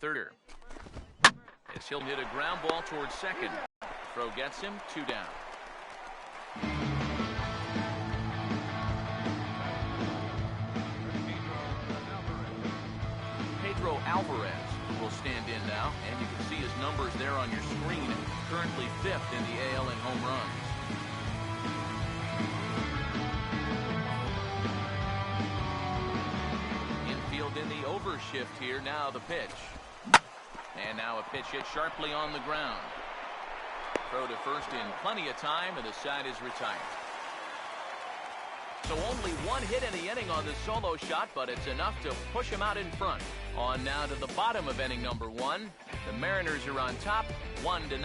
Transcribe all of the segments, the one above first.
Third. As he'll hit a ground ball towards second. Throw gets him 2 down. Pedro Alvarez will stand in now, and you can see his numbers there on your screen. Currently 5th in the AL in home runs. Infield in the overshift here. Now the pitch. And now a pitch hit sharply on the ground. Throw to first in plenty of time, and the side is retired. So only 1 hit in the inning on the solo shot, but it's enough to push him out in front. On now to the bottom of inning number 1. The Mariners are on top, 1-0.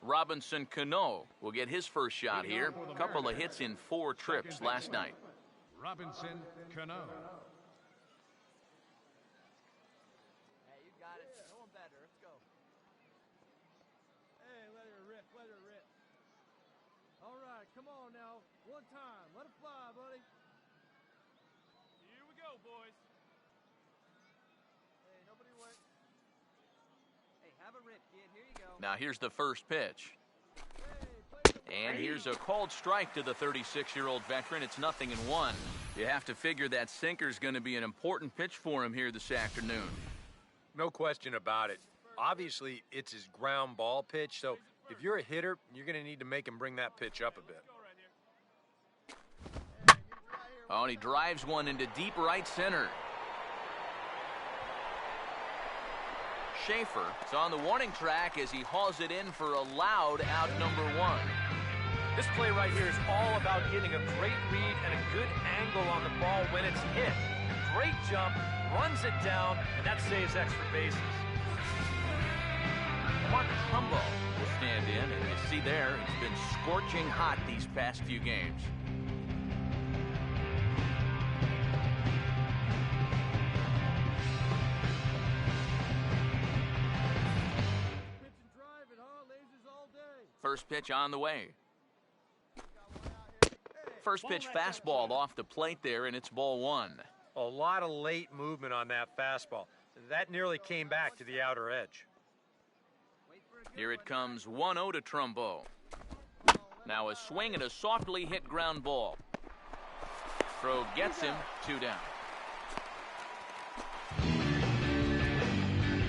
Robinson Cano will get his first shot here. A couple of hits in 4 trips last night. Robinson Cano. Hey, you got it. No one better. Let's go. Hey, let her rip. Let her rip. All right, come on now. One time. Let it fly, buddy. Here we go, boys. Hey, nobody went. Hey, have a rip, kid. Here you go. Now here's the first pitch. And here's a called strike to the 36-year-old veteran. It's 0-1. You have to figure that sinker's going to be an important pitch for him here this afternoon. No question about it. Obviously, it's his ground ball pitch, so if you're a hitter, you're going to need to make him bring that pitch up a bit. Oh, and he drives one into deep right center. Schaefer is on the warning track as he hauls it in for a loud out number 1. This play right here is all about getting a great read and a good angle on the ball when it's hit. Great jump, runs it down, and that saves extra bases. Mark Trumbo will stand in, and you see there, it's been scorching hot these past few games. First pitch on the way. First pitch fastball off the plate there, and it's ball 1. A lot of late movement on that fastball. That nearly came back to the outer edge. Here it comes 1-0 to Trumbo. Now a swing and a softly hit ground ball. Throw gets him 2 down.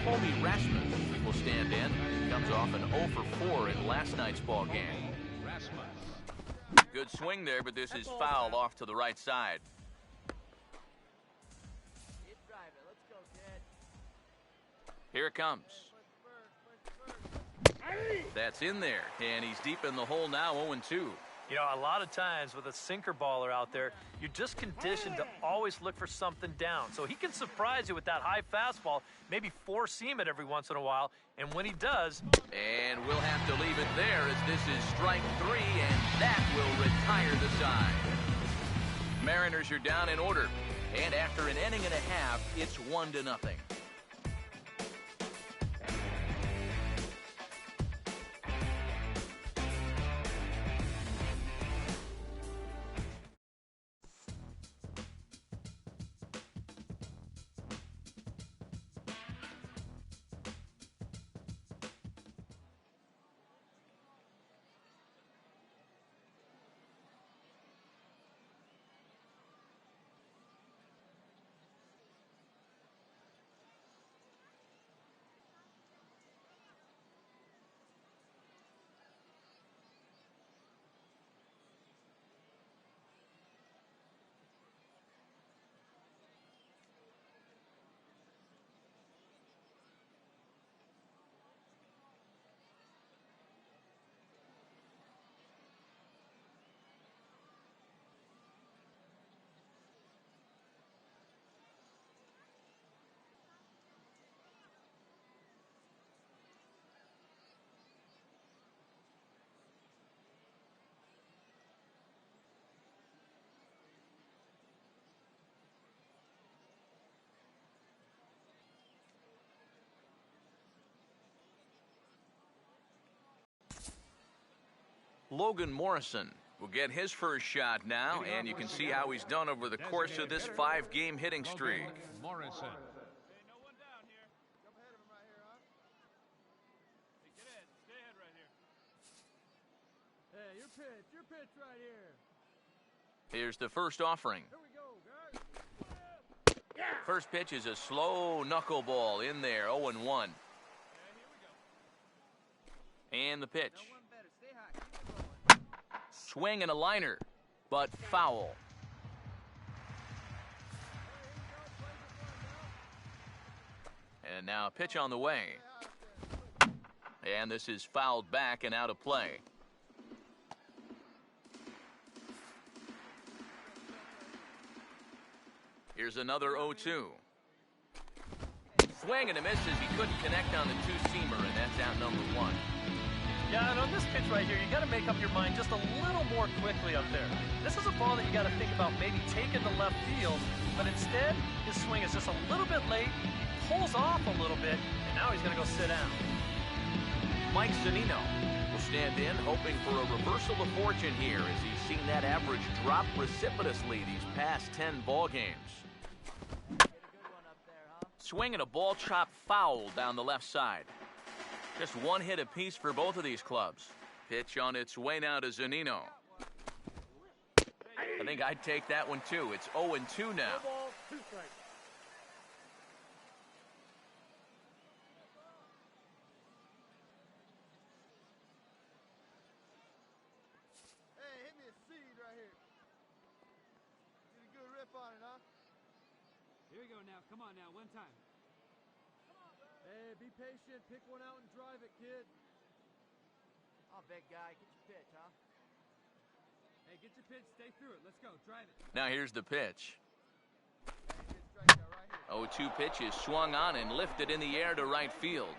Colby Rasmus will stand in. Comes off an 0 for 4 in last night's ball game. Good swing there, but this is fouled off to the right side. Here it comes. That's in there, and he's deep in the hole now, 0-2. You know, a lot of times with a sinker baller out there, you're just conditioned to always look for something down. So he can surprise you with that high fastball, maybe four seam it every once in a while, and when he does... And we'll have to leave it there as this is strike 3, and that will retire the side. Mariners are down in order, and after an inning and a half, it's 1-0. Logan Morrison will get his first shot now, and you can see how he's done over the course of this 5-game hitting streak. Morrison. Hey, no one down here. Jump ahead of him right here, huh? Hey, get ahead. Stay ahead right here. Hey, your pitch right here. Here's the first offering. Here we go, guys. First pitch is a slow knuckleball in there, 0-1. Yeah, here we go. And the pitch. No one better. Stay high. Keep it going. Swing and a liner, but foul. And now a pitch on the way. And this is fouled back and out of play. Here's another 0-2. Swing and a miss as he couldn't connect on the two-seamer, and that's out number 1. Yeah, and on this pitch right here, you got to make up your mind just a little more quickly up there. This is a ball that you got to think about maybe taking to left field, but instead, his swing is just a little bit late, pulls off a little bit, and now he's going to go sit down. Mike Zunino will stand in, hoping for a reversal of fortune here as he's seen that average drop precipitously these past 10 ball games. Swinging a ball chopped foul down the left side. Just one hit apiece for both of these clubs. Pitch on its way now to Zunino. I think I'd take that one too. It's 0-2 now. Ball, 2 strikes. Hey, hit me a seed right here. Get a good rip on it, huh? Here we go now. Come on now. One time. Hey, be patient. Pick one out and drive it, kid. Oh, big guy. Get your pitch, huh? Hey, get your pitch. Stay through it. Let's go. Drive it. Now here's the pitch. Hey, good strikeout right here. 0-2 pitch is swung on and lifted in the air to right field.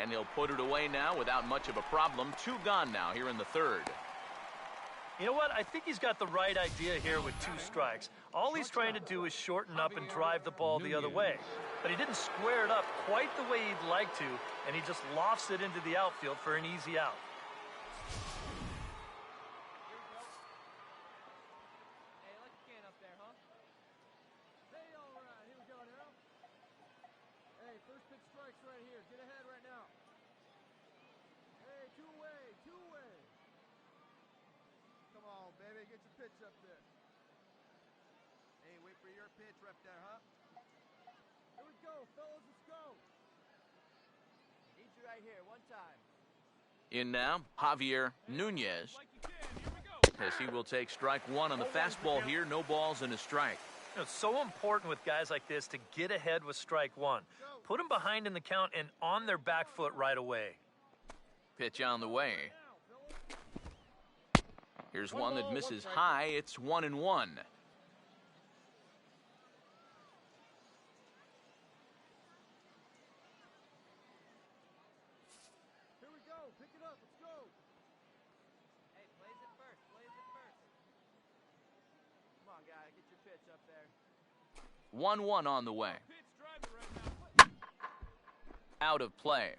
And he'll put it away now without much of a problem. 2 gone now here in the 3rd. You know what? I think he's got the right idea here with 2 strikes. All he's trying to do is shorten up and drive the ball the other way. But he didn't square it up quite the way he'd like to, and he just lofts it into the outfield for an easy out. Hey, let the can up there, huh? Hey, all right. Here we go now. Hey, first pitch strikes right here. Get ahead right now. Hey, two-way. Come on, baby. Get your pitch up there. Hey, wait for your pitch right there, huh? Here we go, fellas. Let's go. Need you right here. One time. In now, Javier Nunez, Like you can. Here we go. as he will take strike 1 on the fastball here. No balls and a strike. You know, it's so important with guys like this to get ahead with strike 1. Put them behind in the count and on their back foot right away. Pitch on the way. Here's one that misses high. It's 1-1. Here we go. Pick it up. Let's go. Hey, blaze it first. Come on, guy. Get your pitch up there. 1-1 on the way. Pitch, drive it right now. Out of play.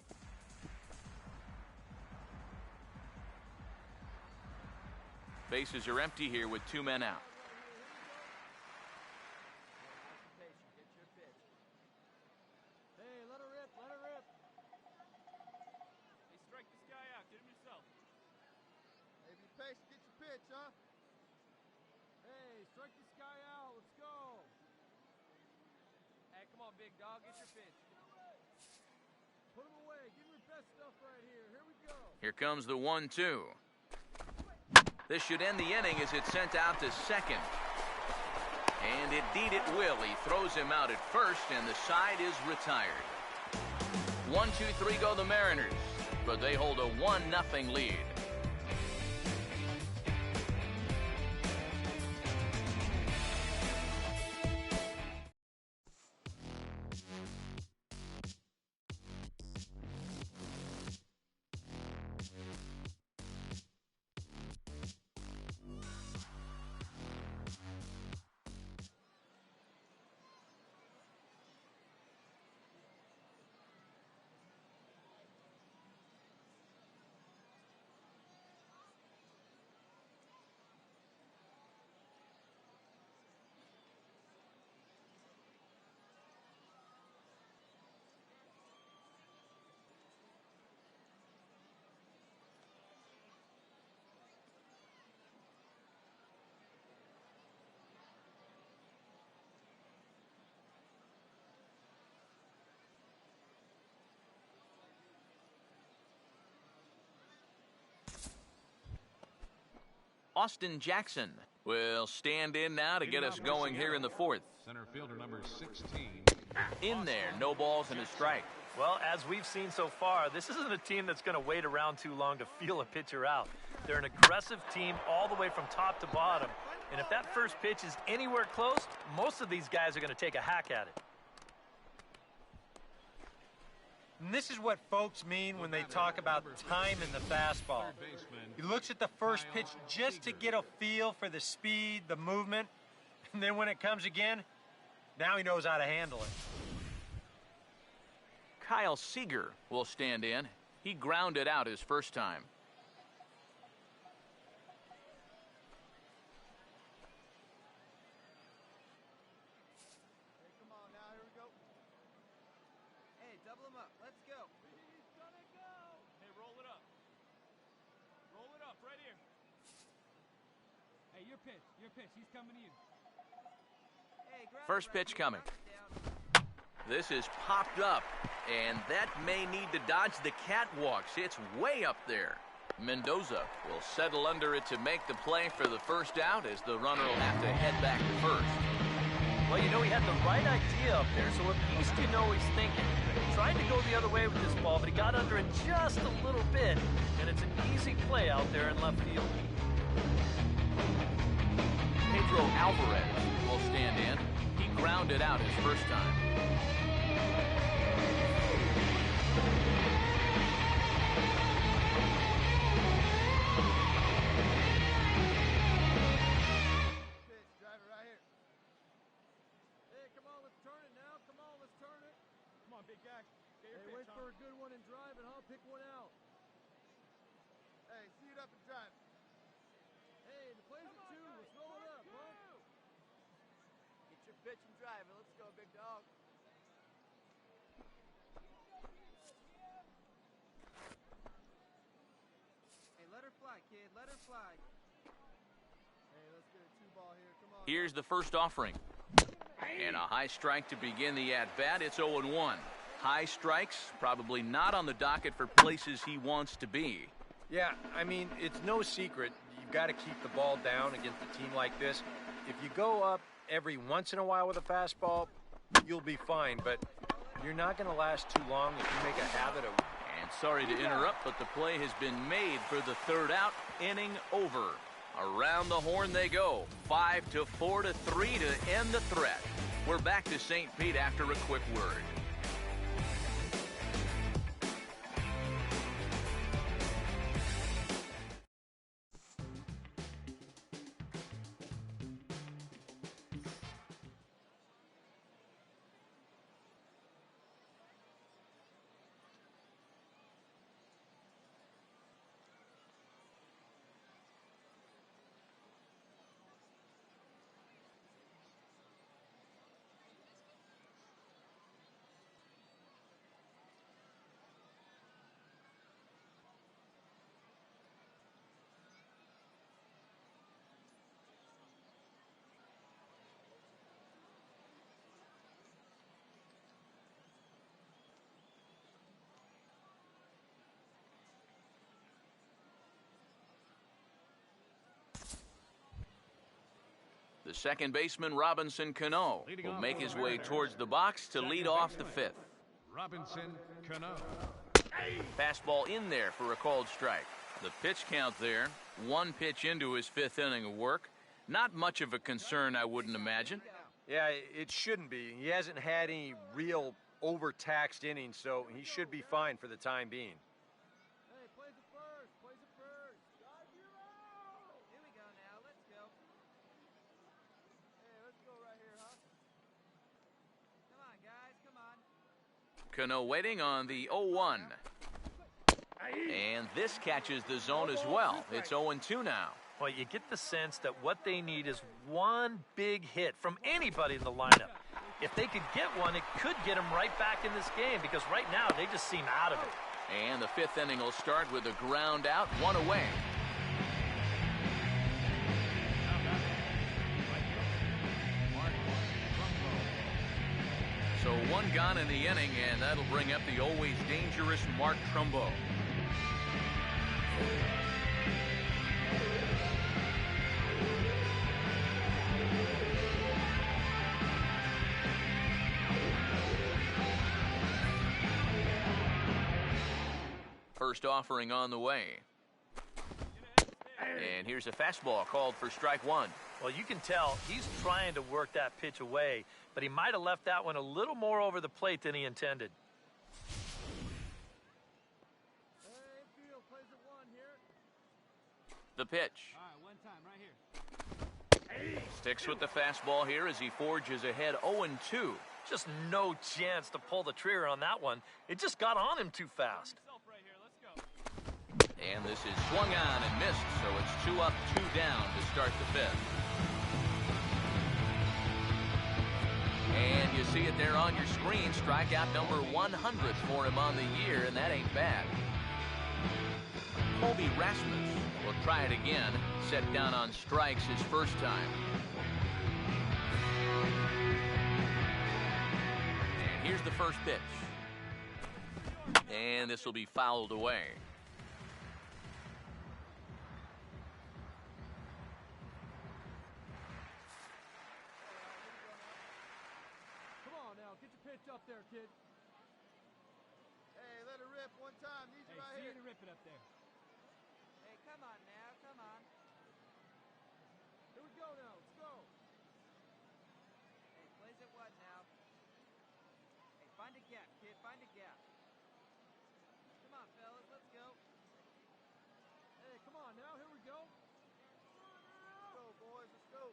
Bases are empty here with 2 men out. Get your pitch. Hey, let her rip. Hey, strike this guy out. Get him yourself. Hey, be patient. Get your pitch, huh? Hey, strike this guy out. Let's go. Hey, come on, big dog. Get your pitch. Put him away. Give him your best stuff right here. Here we go. Here comes the 1-2. This should end the inning as it's sent out to second. And indeed it will. He throws him out at first, and the side is retired. 1-2-3 go the Mariners, but they hold a 1-0 lead. Austin Jackson will stand in now to get us going here in the fourth. Center fielder number 16. In there, no balls and a strike. Well, as we've seen so far, this isn't a team that's going to wait around too long to feel a pitcher out. They're an aggressive team all the way from top to bottom. And if that first pitch is anywhere close, most of these guys are going to take a hack at it. And this is what folks mean when they talk about time in the fastball. He looks at the first pitch just to get a feel for the speed, the movement, and then when it comes again, now he knows how to handle it. Kyle Seager will stand in. He grounded out his first time. Hey, come on now, here we go. Hey, double him up. Let's go. He's gonna go. Hey, roll it up. Roll it up right here. Hey, your pitch. Your pitch. He's coming to you. Hey, grab First it, pitch Randy. coming. Knock it down. This is popped up, and that may need to dodge the catwalks. It's way up there. Mendoza will settle under it to make the play for the first out, as the runner will have to head back to first. Well, you know, he had the right idea up there, so at least you know he's thinking. He tried to go the other way with this ball, but he got under it just a little bit, and it's an easy play out there in left field. Pedro Alvarez will stand in. He grounded out his first time. Pitch, drive it right here. Hey, come on, let's turn it now. Come on, let's turn it. Come on, big guy. Get your Hey, pitch, wait huh? for a good one and drive it, huh? Pick one out. Hey, see it up and drive. Hey, the play's at 2. Let's roll it up, huh? Get your pitch and drive it. Let's go, big dog. Hey, let her fly, kid. Let her fly. Hey, let's get a 2-ball here. Come on. Here's the first offering. And a high strike to begin the at-bat. It's 0-1. High strikes, probably not on the docket for places he wants to be. Yeah, I mean, it's no secret. You've got to keep the ball down against a team like this. If you go up every once in a while with a fastball, you'll be fine. But you're not going to last too long if you make a habit of... And sorry to interrupt, but the play has been made for the third out. Inning over. Around the horn they go. 5-4 to 3 to end the threat. We're back to St. Pete after a quick word. The second baseman, Robinson Cano, will make his way towards the box to lead off the fifth. Robinson Cano. Fastball in there for a called strike. The pitch count there, 1 pitch into his fifth inning of work. Not much of a concern, I wouldn't imagine. Yeah, it shouldn't be. He hasn't had any real overtaxed innings, so he should be fine for the time being. Hey, plays it first. Plays it first. Here we go now. Let's go. Hey, let's go right here, huh? Come on, guys. Come on. Cano waiting on the 0-1. And this catches the zone as well. It's 0-2 now. Well, you get the sense that what they need is one big hit from anybody in the lineup. If they could get one, it could get them right back in this game, because right now they just seem out of it. And the fifth inning will start with a ground out, 1 away. So 1 gone in the inning, and that'll bring up the always dangerous Mark Trumbo. First offering on the way. And here's a fastball called for strike one. Well, you can tell he's trying to work that pitch away, but he might have left that one a little more over the plate than he intended. The pitch. All right, one time, right here. Sticks with the fastball here as he forges ahead 0-2. Just no chance to pull the trigger on that one. It just got on him too fast. Right here. Let's go. And this is swung on and missed, so it's 2 up, 2 down to start the fifth. And you see it there on your screen, strikeout number 100 for him on the year, and that ain't bad. Colby Rasmus will try it again, set down on strikes his first time. And here's the first pitch. And this will be fouled away. Come on now, get your pitch up there, kid. Hey, let it rip one time. Need you right See here. you to rip it up there. Hey, come on now. Come on. Here we go now, let's go. Hey, plays it what now? Hey, find a gap, kid. Find a gap. Come on, fellas. Let's go. Hey, come on now, here we go. Let's go, boys. Let's go.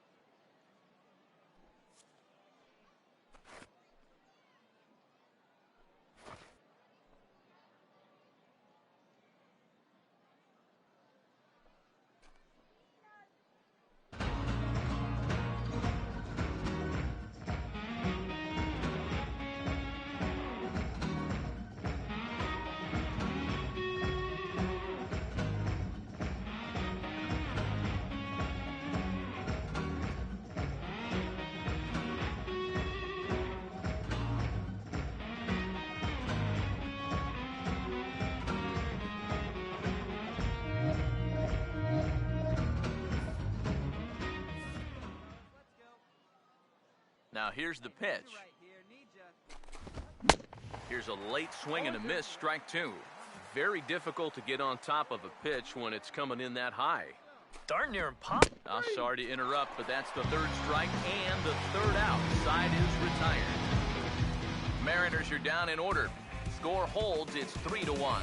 Now here's the pitch. Right here. Need ya. Here's a late swing and a miss, strike two. Very difficult to get on top of a pitch when it's coming in that high. Darn near impossible. Sorry to interrupt, but that's the third strike and the third out. Side is retired. Mariners are down in order. Score holds, it's 3-1.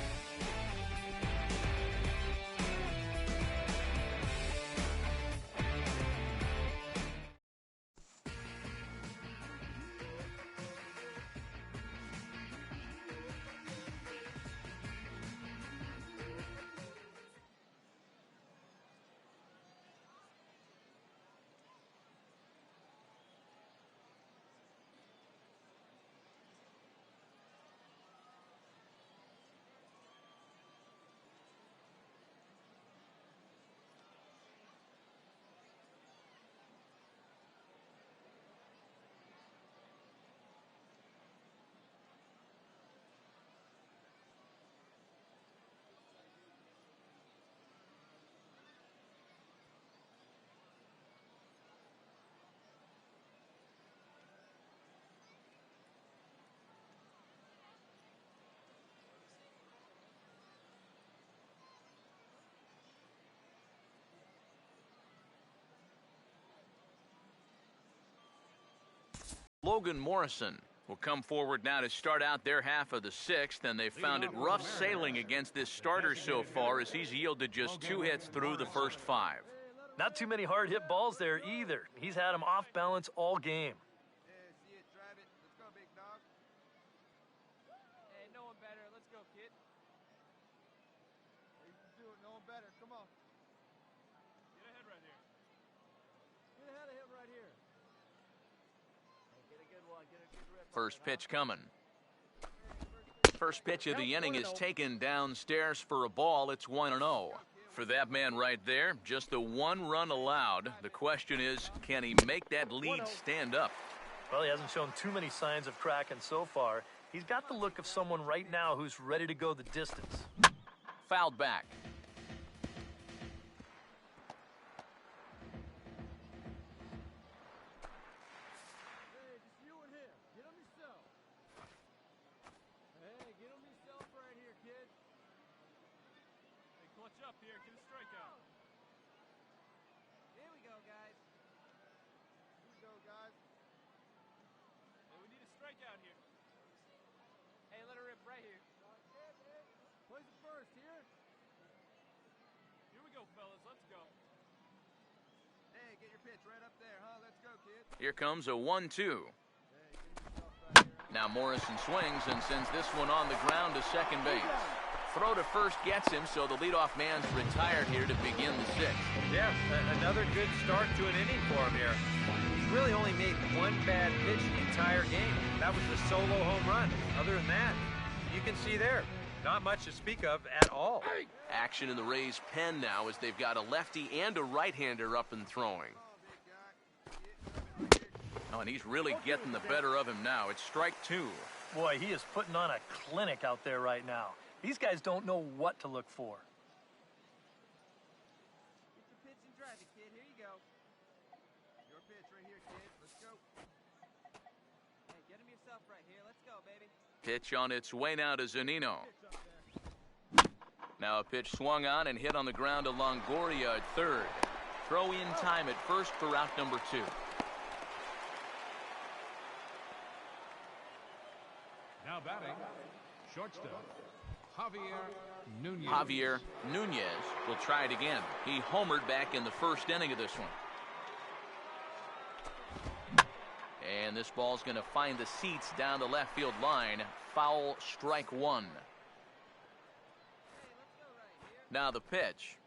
Logan Morrison will come forward now to start out their half of the sixth, and they've found it rough sailing against this starter so far as he's yielded just 2 hits through the first 5. Not too many hard hit balls there either. He's had him off balance all game. Yeah, see it. Drive it. Let's go, big dog. Hey, no one better. Let's go, kid. Hey, you can do it, no one better. Come on. Get ahead right here. Get ahead of him right here. Get a good one. Get a good rip. First pitch coming. First pitch of the inning is taken downstairs for a ball. It's 1-0. For that man right there, just the 1 run allowed. The question is, can he make that lead stand up? Well, he hasn't shown too many signs of cracking so far. He's got the look of someone right now who's ready to go the distance. Fouled back. Hey, just you and him. Get him yourself. Hey, get him yourself right here, kid. up here. Get a strikeout. Here we go, guys. Here we go, guys. Hey, we need a strikeout here. Hey, let her rip right here. Plays it first here. Here we go, fellas. Let's go. Hey, get your pitch right up there, huh? Let's go, kid. Here comes a 1-2. Hey, get yourself right here. Now Morrison swings and sends this one on the ground to second base. Throw to first gets him, so the leadoff man's retired here to begin the sixth. Yeah, another good start to an inning for him here. He's really only made one bad pitch the entire game. That was the solo home run. Other than that, you can see there, not much to speak of at all. Action in the Rays' pen now as they've got a lefty and a right-hander up and throwing. Oh, and he's really getting the better of him now. It's strike two. Boy, he is putting on a clinic out there right now. These guys don't know what to look for. Get your pitch and drive it, kid. Here you go. Your pitch right here, kid. Let's go. Hey, get him yourself right here. Let's go, baby. Pitch on its way now to Zunino. Now a pitch swung on and hit on the ground to Longoria at third. Throw in time at first for out number 2. Now batting, shortstop, Javier Nunez. Javier Nunez will try it again. He homered back in the first inning of this one. And this ball's going to find the seats down the left field line. Foul, strike one. Now the pitch.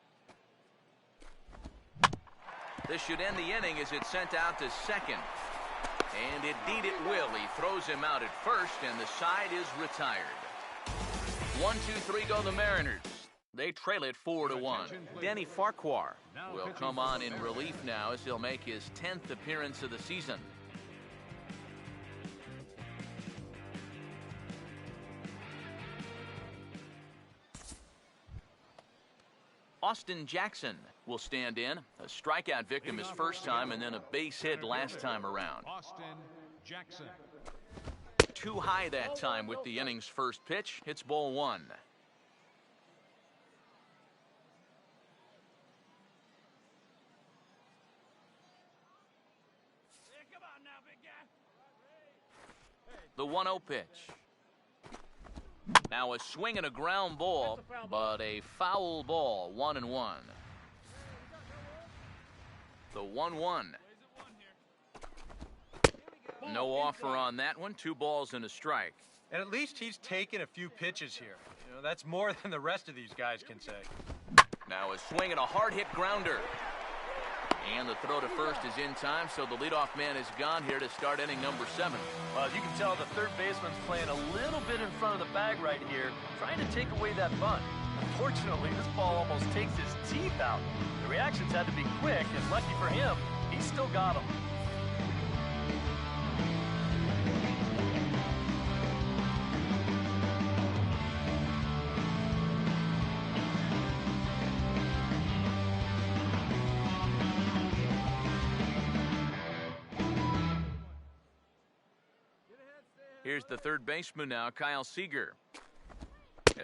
This should end the inning as it's sent out to second. And indeed it will. He throws him out at first, and the side is retired. 1-2-3 go the Mariners. They trail it 4-1. Denny Farquhar will come on in relief now as he'll make his 10th appearance of the season. Austin Jackson will stand in. A strikeout victim his first time and then a base hit last time around. Austin Jackson. Too high that time with the inning's first pitch. It's ball one. Hey, come on now, big guy. The 1-0 pitch. Now a swing and a ground ball, but a foul ball, 1-1. The 1-1. No offer on that one. 2 balls and a strike. And at least he's taken a few pitches here. You know, that's more than the rest of these guys can say. Now a swing and a hard hit grounder. And the throw to first is in time, so the leadoff man is gone here to start inning number 7. Well, as you can tell, the third baseman's playing a little bit in front of the bag right here, trying to take away that bunt. Unfortunately, this ball almost takes his teeth out. The reactions had to be quick, and lucky for him, he still got them. Here's the third baseman now, Kyle Seager.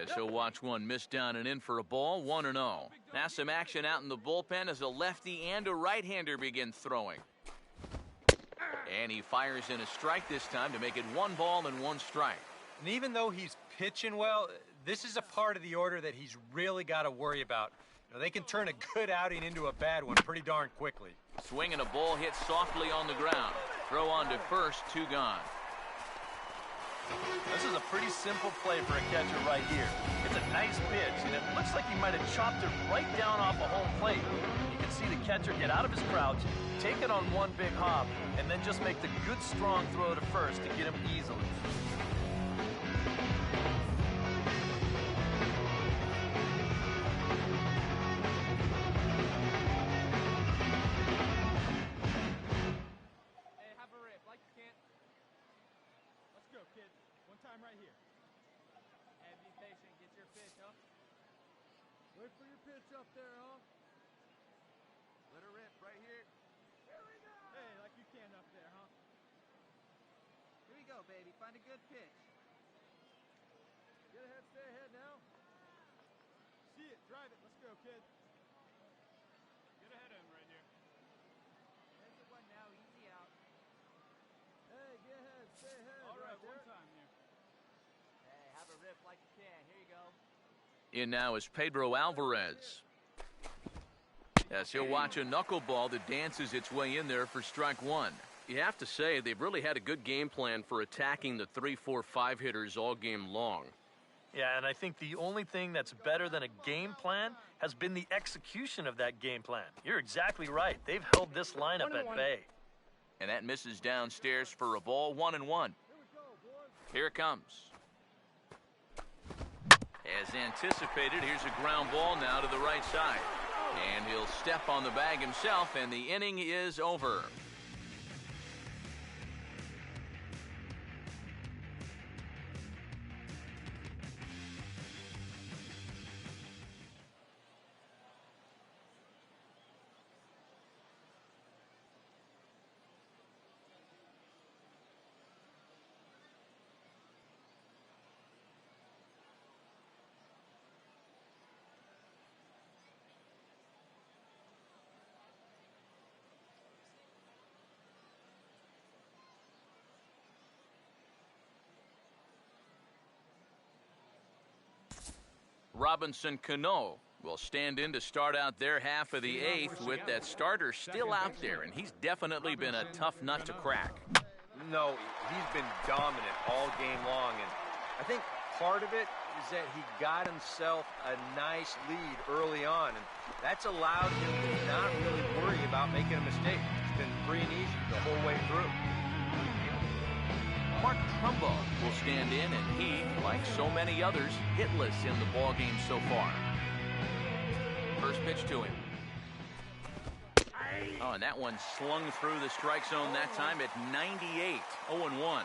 As he'll watch one miss down and in for a ball, 1-0. Now some action out in the bullpen as a lefty and a right-hander begin throwing. And he fires in a strike this time to make it 1 ball and 1 strike. And even though he's pitching well, this is a part of the order that he's really got to worry about. You know, they can turn a good outing into a bad one pretty darn quickly. Swing and a ball hit softly on the ground. Throw on to first, 2 gone. This is a pretty simple play for a catcher right here. It's a nice pitch, and it looks like he might have chopped it right down off a home plate. You can see the catcher get out of his crouch, take it on one big hop, and then just make the good, strong throw to first to get him easily. Hey, have a rip like you can. Let's go, kid. One time right here. Hey, be patient. Get your pitch, huh? Wait for your pitch up there, huh? Let her rip right here. Hey, like you can up there, huh? Here we go, baby. Find a good pitch. Get ahead, stay ahead now. See it. Drive it. Let's go, kid. Get ahead of him right here. Plays it one now, easy out. Hey, get ahead. Stay ahead. All right, there. one time here. Hey, have a rip like you can. Here you go. In now is Pedro Alvarez. As he'll watch a knuckleball that dances its way in there for strike one. You have to say they've really had a good game plan for attacking the 3, 4, 5 hitters all game long. Yeah, and I think the only thing that's better than a game plan has been the execution of that game plan. You're exactly right. They've held this lineup at bay. And that misses downstairs for a ball, 1-1. Here it comes. As anticipated, here's a ground ball now to the right side. And he'll step on the bag himself, and the inning is over. Robinson Cano will stand in to start out their half of the eighth with that starter still out there, and he's definitely been a tough nut to crack. No, he's been dominant all game long, and I think part of it is that he got himself a nice lead early on, and that's allowed him to not really worry about making a mistake. It's been free and easy the whole way through. Mark Trumbo will stand in, and he, like so many others, hitless in the ballgame so far. First pitch to him. Oh, and that one slung through the strike zone that time at 98, 0-1.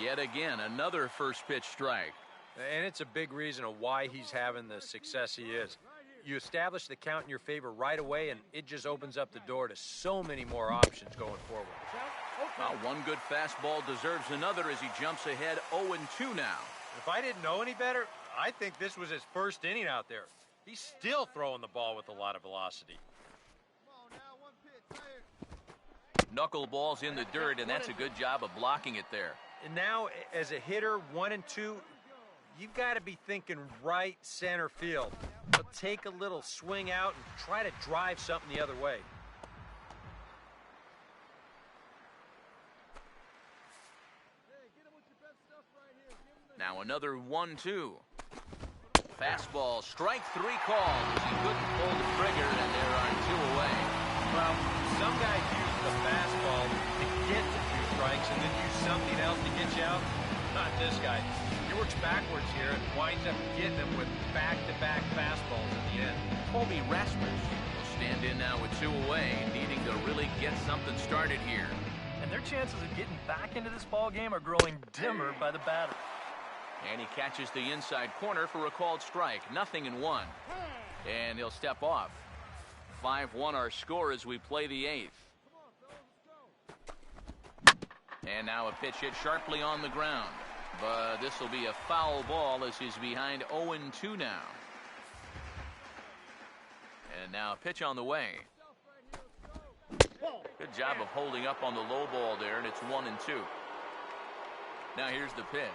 Yet again, another first pitch strike. And it's a big reason of why he's having the success he is. You establish the count in your favor right away, and it just opens up the door to so many more options going forward. Well, one good fastball deserves another as he jumps ahead 0-2 now. If I didn't know any better, I think this was his first inning out there. He's still throwing the ball with a lot of velocity. Come on now, one pitch. Right here. Knuckleball's in the dirt, and that's a good job of blocking it there. And now, as a hitter, 1 and 2, you've got to be thinking right center field. So take a little swing out and try to drive something the other way. Hey, get him with your best stuff right here. Give him the Now another 1-2. Fastball, strike three called as he couldn't pull the trigger, and there are two away. Well, some guys use the fastball to get to 2 strikes and then use something else to get you out. Not this guy. He works backwards here and winds up getting them with back-to-back fastballs at the end. Colby Rasmus will stand in now with 2 away, needing to really get something started here. And their chances of getting back into this ball game are growing dimmer by the batter. And he catches the inside corner for a called strike. 0-1. And he'll step off. 5-1 our score as we play the 8th. And now a pitch hit sharply on the ground. But this will be a foul ball as he's behind 0-2 now. And now a pitch on the way. Good job of holding up on the low ball there, and it's 1-2. Now here's the pitch.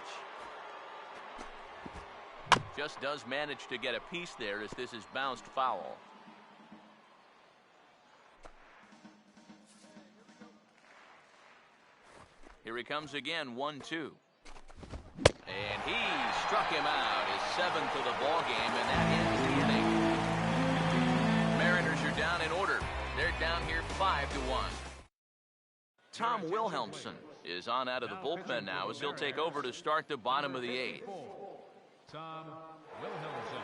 Just does manage to get a piece there as this is bounced foul. Here he comes again, 1-2. And he struck him out, his 7th of the ball game, and that ends the inning. Mariners are down in order. They're down here 5-1. Tom Wilhelmsen is on out of the bullpen now as he'll take over to start the bottom of the 8th. Tom Wilhelmsen.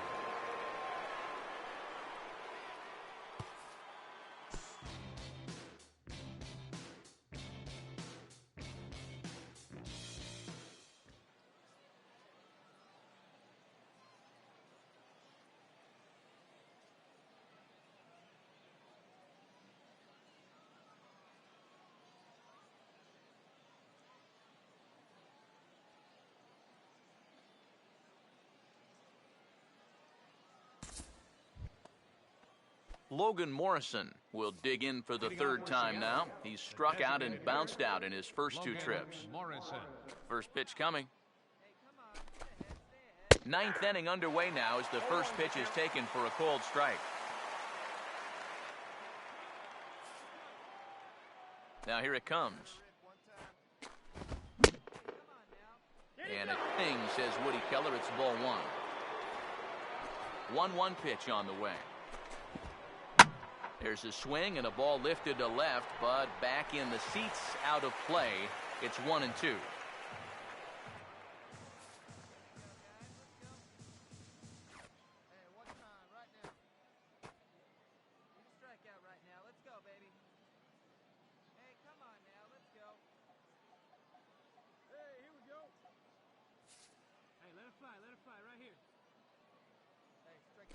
Logan Morrison will dig in for the third time now. He's struck out and bounced out in his first two trips. First pitch coming. Ninth inning underway now as the first pitch is taken for a called strike. Now here it comes. And it pings, says Woody Keller. It's ball one. 1-1 pitch on the way. There's a swing and a ball lifted to left, but back in the seats, out of play. It's 1-2.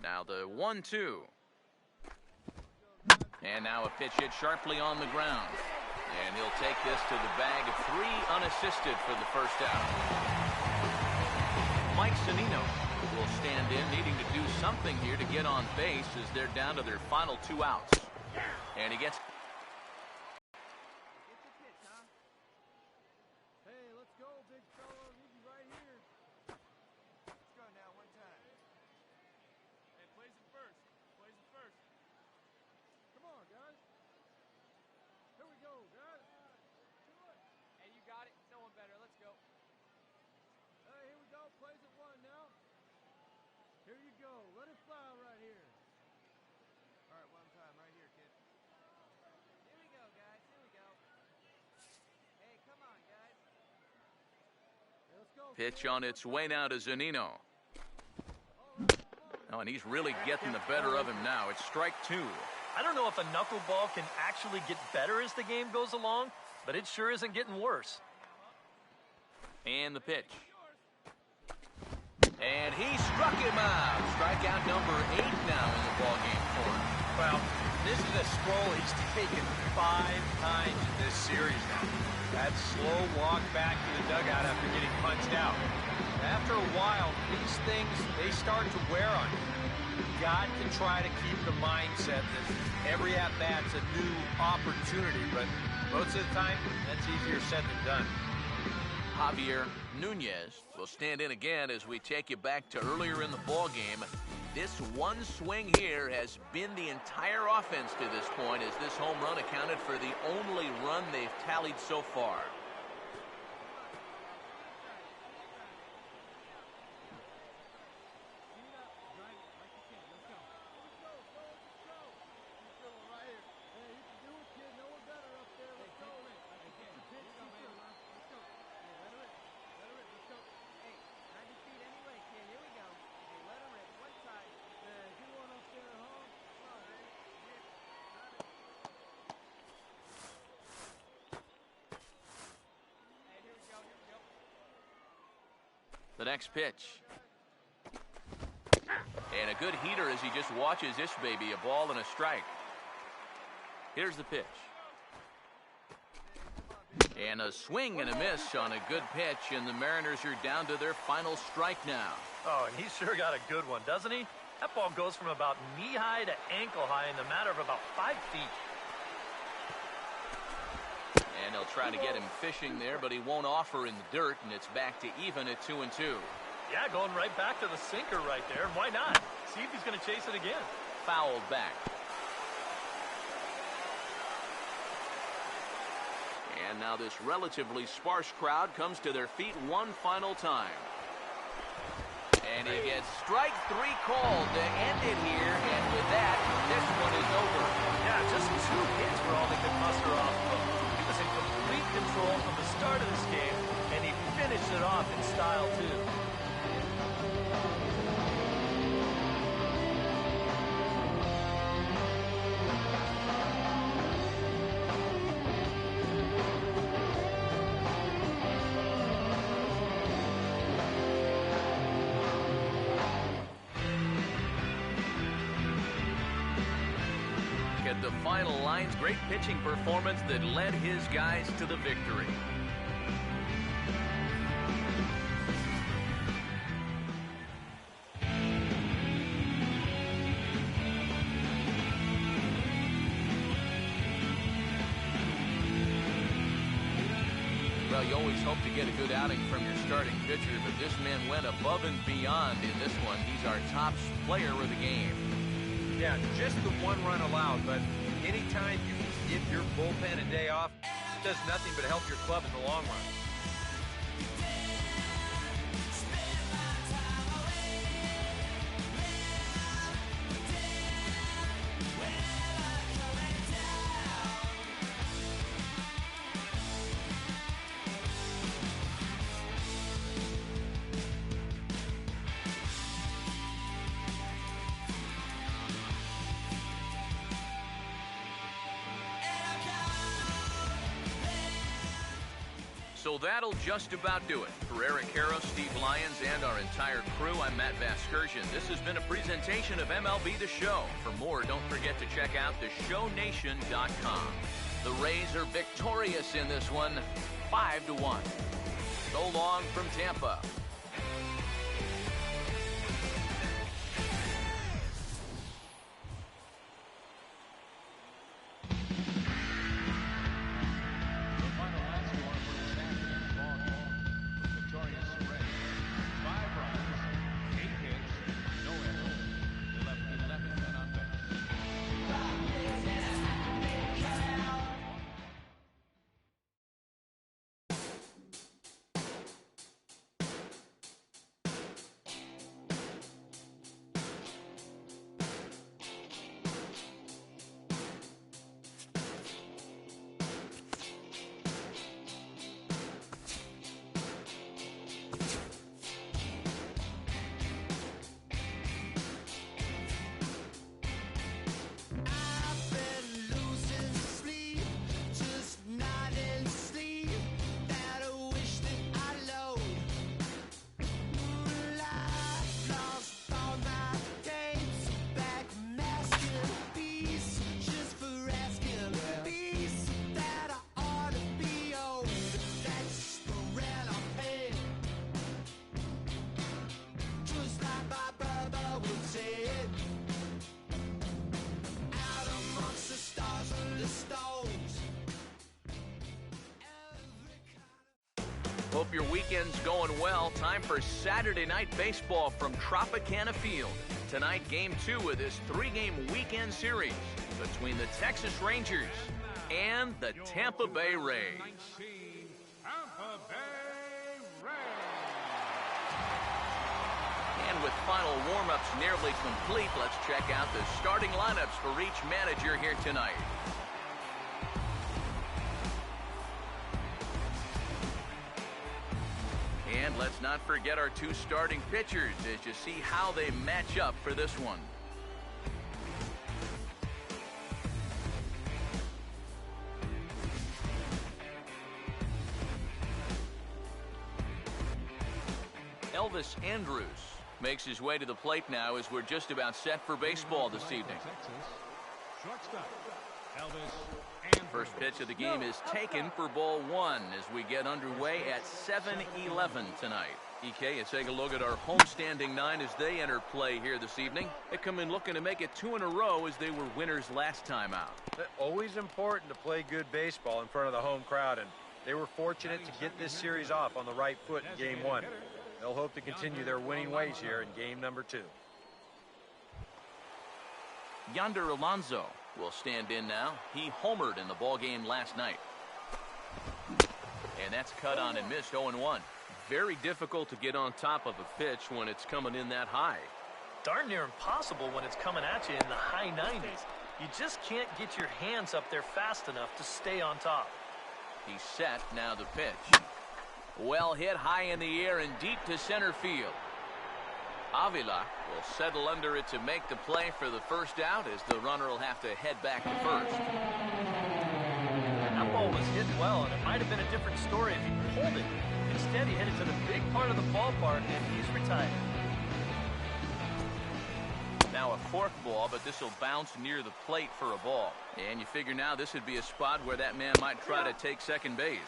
Now the 1-2. And now a pitch hit sharply on the ground. And he'll take this to the bag of 3 unassisted for the first out. Mike Zunino will stand in, needing to do something here to get on base as they're down to their final 2 outs. And he gets... Hey, let's go, big fella. Leave you right here. Let's go now, one time. Hey, plays it first. Plays it first. Come on, guys. Here we go, guys. Hey, you got it. No one better. Let's go. Hey, here we go. Plays it one now. Here you go. Let it fly right here. All right, one time right here, kid. Here we go, guys. Here we go. Hey, come on, guys. Hey, let's go. Pitch on its way now to Zunino. Oh, and he's really getting the better of him now. It's strike 2. I don't know if a knuckleball can actually get better as the game goes along, but it sure isn't getting worse. And the pitch. And he struck him out. Strikeout number 8 now in the ballgame for him. Well, this is a stroll he's taken 5 times in this series now. That slow walk back to the dugout after getting punched out. After a while, these things, they start to wear on you. You've got to try to keep the mindset that every at-bat's a new opportunity, but most of the time, that's easier said than done. Javier Nunez will stand in again as we take you back to earlier in the ballgame. This one swing here has been the entire offense to this point, as this home run accounted for the only run they've tallied so far. The next pitch. And a good heater as he just watches this baby, a ball and a strike. Here's the pitch. And a swing and a miss on a good pitch, and the Mariners are down to their final strike now. Oh, and he sure got a good one, doesn't he? That ball goes from about knee-high to ankle-high in the matter of about 5 feet. And they'll try to get him fishing there, but he won't offer in the dirt, and it's back to even at 2-2. Yeah, going right back to the sinker right there. Why not? See if he's going to chase it again. Fouled back. And now this relatively sparse crowd comes to their feet one final time. And he gets strike 3 called to end it here, and with that, this one is over. Yeah, just 2 hits were all they could muster off of. He was in complete control from the start of this game, and he finished it off in style, too. At the final lines, great pitching performance that led his guys to the victory. Well, you always hope to get a good outing from your starting pitcher, but this man went above and beyond in this one. He's our top player of the game. Yeah, just the one run allowed, but anytime you can give your bullpen a day off, it does nothing but help your club in the long run. So that'll just about do it. For Eric Harrow, Steve Lyons, and our entire crew, I'm Matt Vasgersian. This has been a presentation of MLB The Show. For more, don't forget to check out theshownation.com. The Rays are victorious in this one, 5-1. So long from Tampa. Hope your weekend's going well. Time for Saturday night baseball from Tropicana Field. Tonight, Game 2 of this 3-game weekend series between the Texas Rangers and the Tampa Bay Rays. Tampa Bay Rays. And with final warm-ups nearly complete, let's check out the starting lineups for each manager here tonight. And let's not forget our two starting pitchers as you see how they match up for this one. Elvis Andrus makes his way to the plate now as we're just about set for baseball this evening. Shortstop, Elvis. First pitch of the game is taken for ball one as we get underway at 7-11 tonight. EK, let's take a look at our homestanding 9 as they enter play here this evening. They come in looking to make it 2 in a row as they were winners last time out. Always important to play good baseball in front of the home crowd, and they were fortunate to get this series off on the right foot in Game 1. They'll hope to continue their winning ways here in Game number 2. Yonder Alonso will stand in now. He homered in the ball game last night. And that's cut on and missed 0-1. Very difficult to get on top of a pitch when it's coming in that high. Darn near impossible when it's coming at you in the high 90s. You just can't get your hands up there fast enough to stay on top. He's set, now the pitch. Well hit high in the air and deep to center field. Avila will settle under it to make the play for the first out as the runner will have to head back to first. That ball was hit well, and it might have been a different story if he pulled it. Instead, he hit it to the big part of the ballpark, and he's retired. Now a fork ball, but this will bounce near the plate for a ball. And you figure now this would be a spot where that man might try to take second base.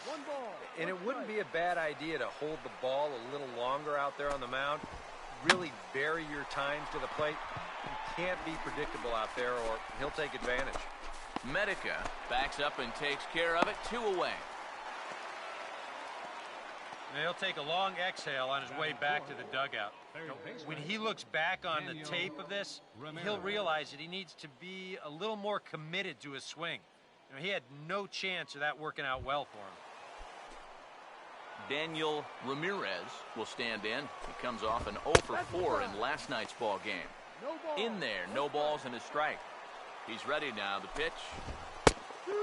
And it wouldn't be a bad idea to hold the ball a little longer out there on the mound. Really vary your times to the plate. You can't be predictable out there or he'll take advantage. Medica backs up and takes care of it. 2 away. And he'll take a long exhale on his way back to the dugout. When he looks back on the tape of this, he'll realize that he needs to be a little more committed to his swing. You know, he had no chance of that working out well for him. Daniel Ramirez will stand in. He comes off an 0 for 4 in last night's ball game. In there, no balls and a strike. He's ready now. The pitch.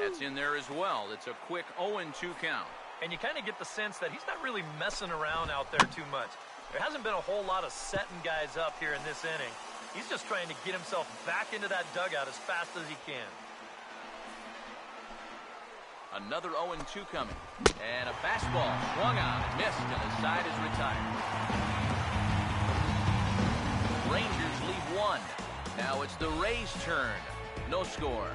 That's in there as well. It's a quick 0-2 count. And you kind of get the sense that he's not really messing around out there too much. There hasn't been a whole lot of setting guys up here in this inning. He's just trying to get himself back into that dugout as fast as he can. Another 0-2 coming. And a fastball swung on and missed, and the side is retired. Rangers lead 1. Now it's the Rays' turn. No score.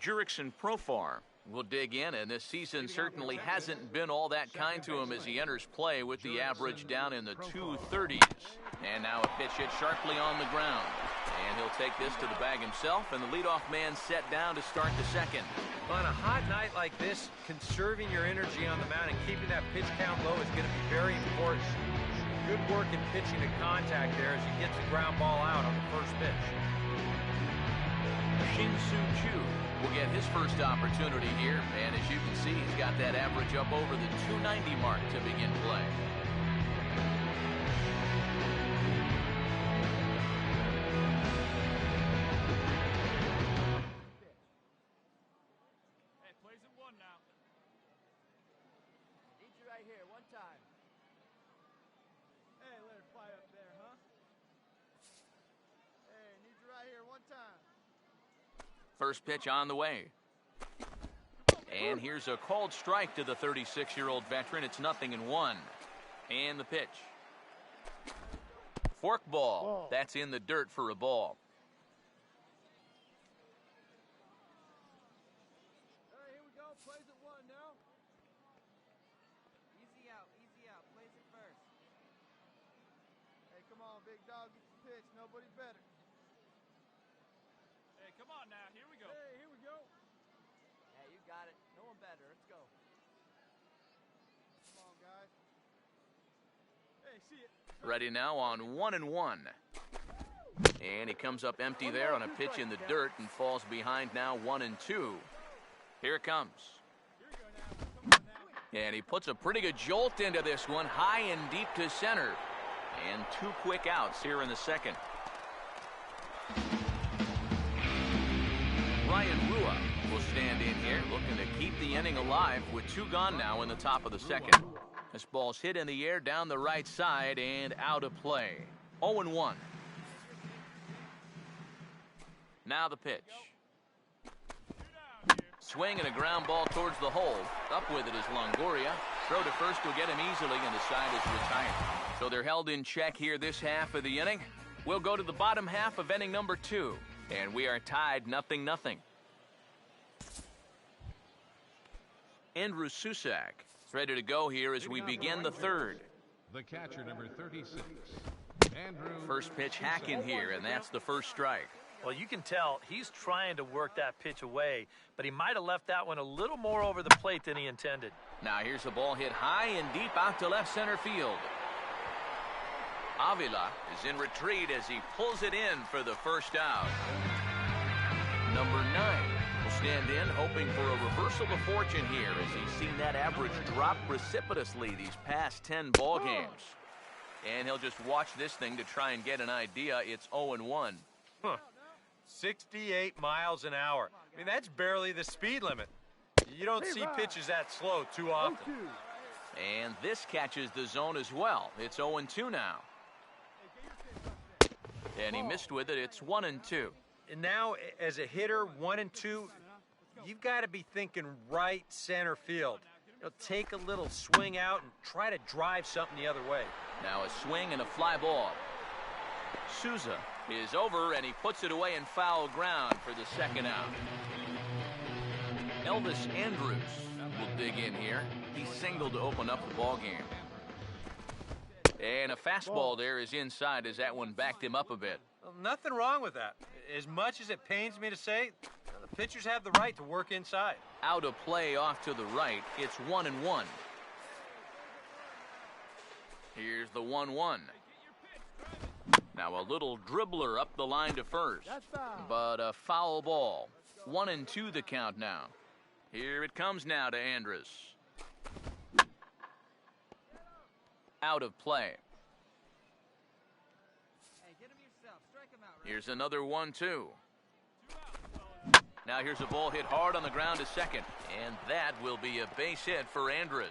Jurickson Profar will dig in, and this season certainly hasn't been all that kind to him as he enters play with the average down in the 230s. And now a pitch hit sharply on the ground. And he'll take this to the bag himself, and the leadoff man set down to start the second. On a hot night like this, conserving your energy on the mound and keeping that pitch count low is going to be very important. Good work in pitching to contact there as he gets the ground ball out on the first pitch. Shin-Soo Choo will get his first opportunity here, and as you can see, he's got that average up over the 290 mark to begin play. Hey, plays at 1 now. Need you right here, one time. Hey, let her fly up there, huh? Hey, need you right here one time. First pitch on the way. And here's a called strike to the 36-year-old veteran. It's 0-1. And the pitch. Fork ball. That's in the dirt for a ball. Hey, here we go. Plays at 1 now. Easy out, plays it first. Hey, come on, big dog. Get the pitch. Nobody better. Hey, come on now. Here we go. Hey, here we go. Hey, you got it. No one better. Let's go. Come on, guys. Hey, see it. Ready now on 1-1. And he comes up empty there on a pitch in the dirt and falls behind now 1-2. Here it comes. Here we go now. Come on now. And he puts a pretty good jolt into this one, high and deep to center. And 2 quick outs here in the second. Ryan Rua will stand in here, looking to keep the inning alive with 2 gone now in the top of the second. This ball's hit in the air down the right side and out of play. 0-1. Now the pitch. Swing and a ground ball towards the hole. Up with it is Longoria. Throw to first will get him easily, and the side is retired. So they're held in check here this half of the inning. We'll go to the bottom half of inning number 2. And we are tied 0-0. Andrew Susak is ready to go here as we begin the third. The catcher, number 36. Andrew. First pitch hacking here, and that's the first strike. Well, you can tell he's trying to work that pitch away, but he might have left that one a little more over the plate than he intended. Now here's a ball hit high and deep out to left center field. Avila is in retreat as he pulls it in for the first out. Number 9 will stand in, hoping for a reversal of fortune here as he's seen that average drop precipitously these past 10 ball games. And he'll just watch this thing to try and get an idea. It's 0-1. 68 miles an hour. I mean, that's barely the speed limit. You don't see pitches that slow too often. And this catches the zone as well. It's 0-2 now. And he missed with it. It's 1-2. And now, as a hitter, 1 and 2, you've got to be thinking right center field. You know, take a little swing out and try to drive something the other way. Now a swing and a fly ball. Souza is over, and he puts it away in foul ground for the second out. Elvis Andrus will dig in here. He singled to open up the ball game. And a fastball there is inside as that one backed him up a bit. Well, nothing wrong with that. As much as it pains me to say, the pitchers have the right to work inside. Out of play off to the right. It's 1-1. Here's the 1-1. Now a little dribbler up the line to first. But a foul ball. 1-2 the count now. Here it comes now to Andrus. Out of play. Hey, get him yourself. Strike him out, right? Here's another 1-2. Now here's a ball hit hard on the ground to second. And that will be a base hit for Andrus.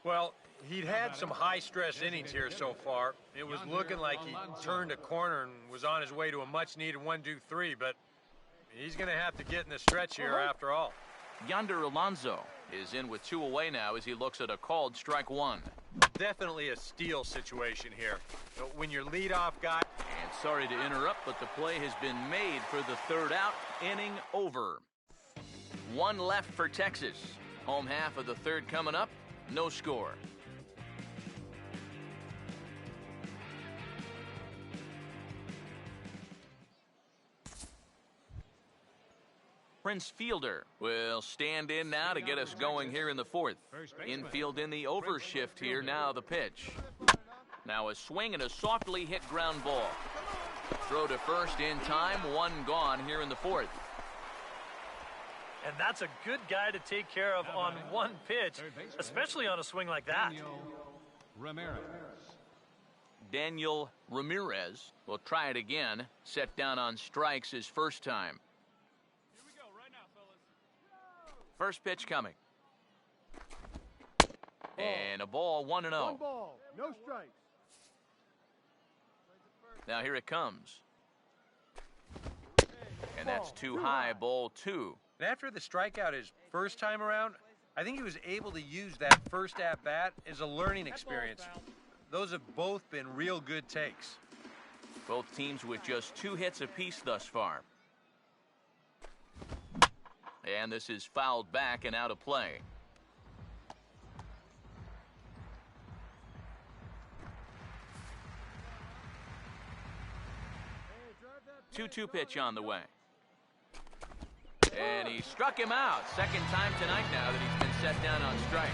Well, he'd had some high-stress innings here so far. It was looking like he turned a corner and was on his way to a much-needed 1-2-3, but he's going to have to get in the stretch here after all. Yonder Alonso is in with 2 away now as he looks at a called strike 1. Definitely a steal situation here. When your leadoff guy... And sorry to interrupt, but the play has been made for the 3rd out. Inning over. 1 left for Texas. Home half of the 3rd coming up. No score. Prince Fielder will stand in now to get us going here in the 4th. Infield in the overshift here. Now the pitch. Now a swing and a softly hit ground ball. Throw to first in time. 1 gone here in the 4th. And that's a good guy to take care of on 1 pitch, especially on a swing like that. Daniel Ramirez will try it again. Set down on strikes his first time. Here we go, right now, fellas. First pitch coming. And a ball 1-0. 1 ball, no strikes. Now here it comes. And that's too high, ball 2. And after the strikeout his first time around, I think he was able to use that first at-bat as a learning experience. Those have both been real good takes. Both teams with just 2 hits apiece thus far. And this is fouled back and out of play. Hey, 2-2 pitch on the way. And he struck him out. Second time tonight now that he's been set down on strikes.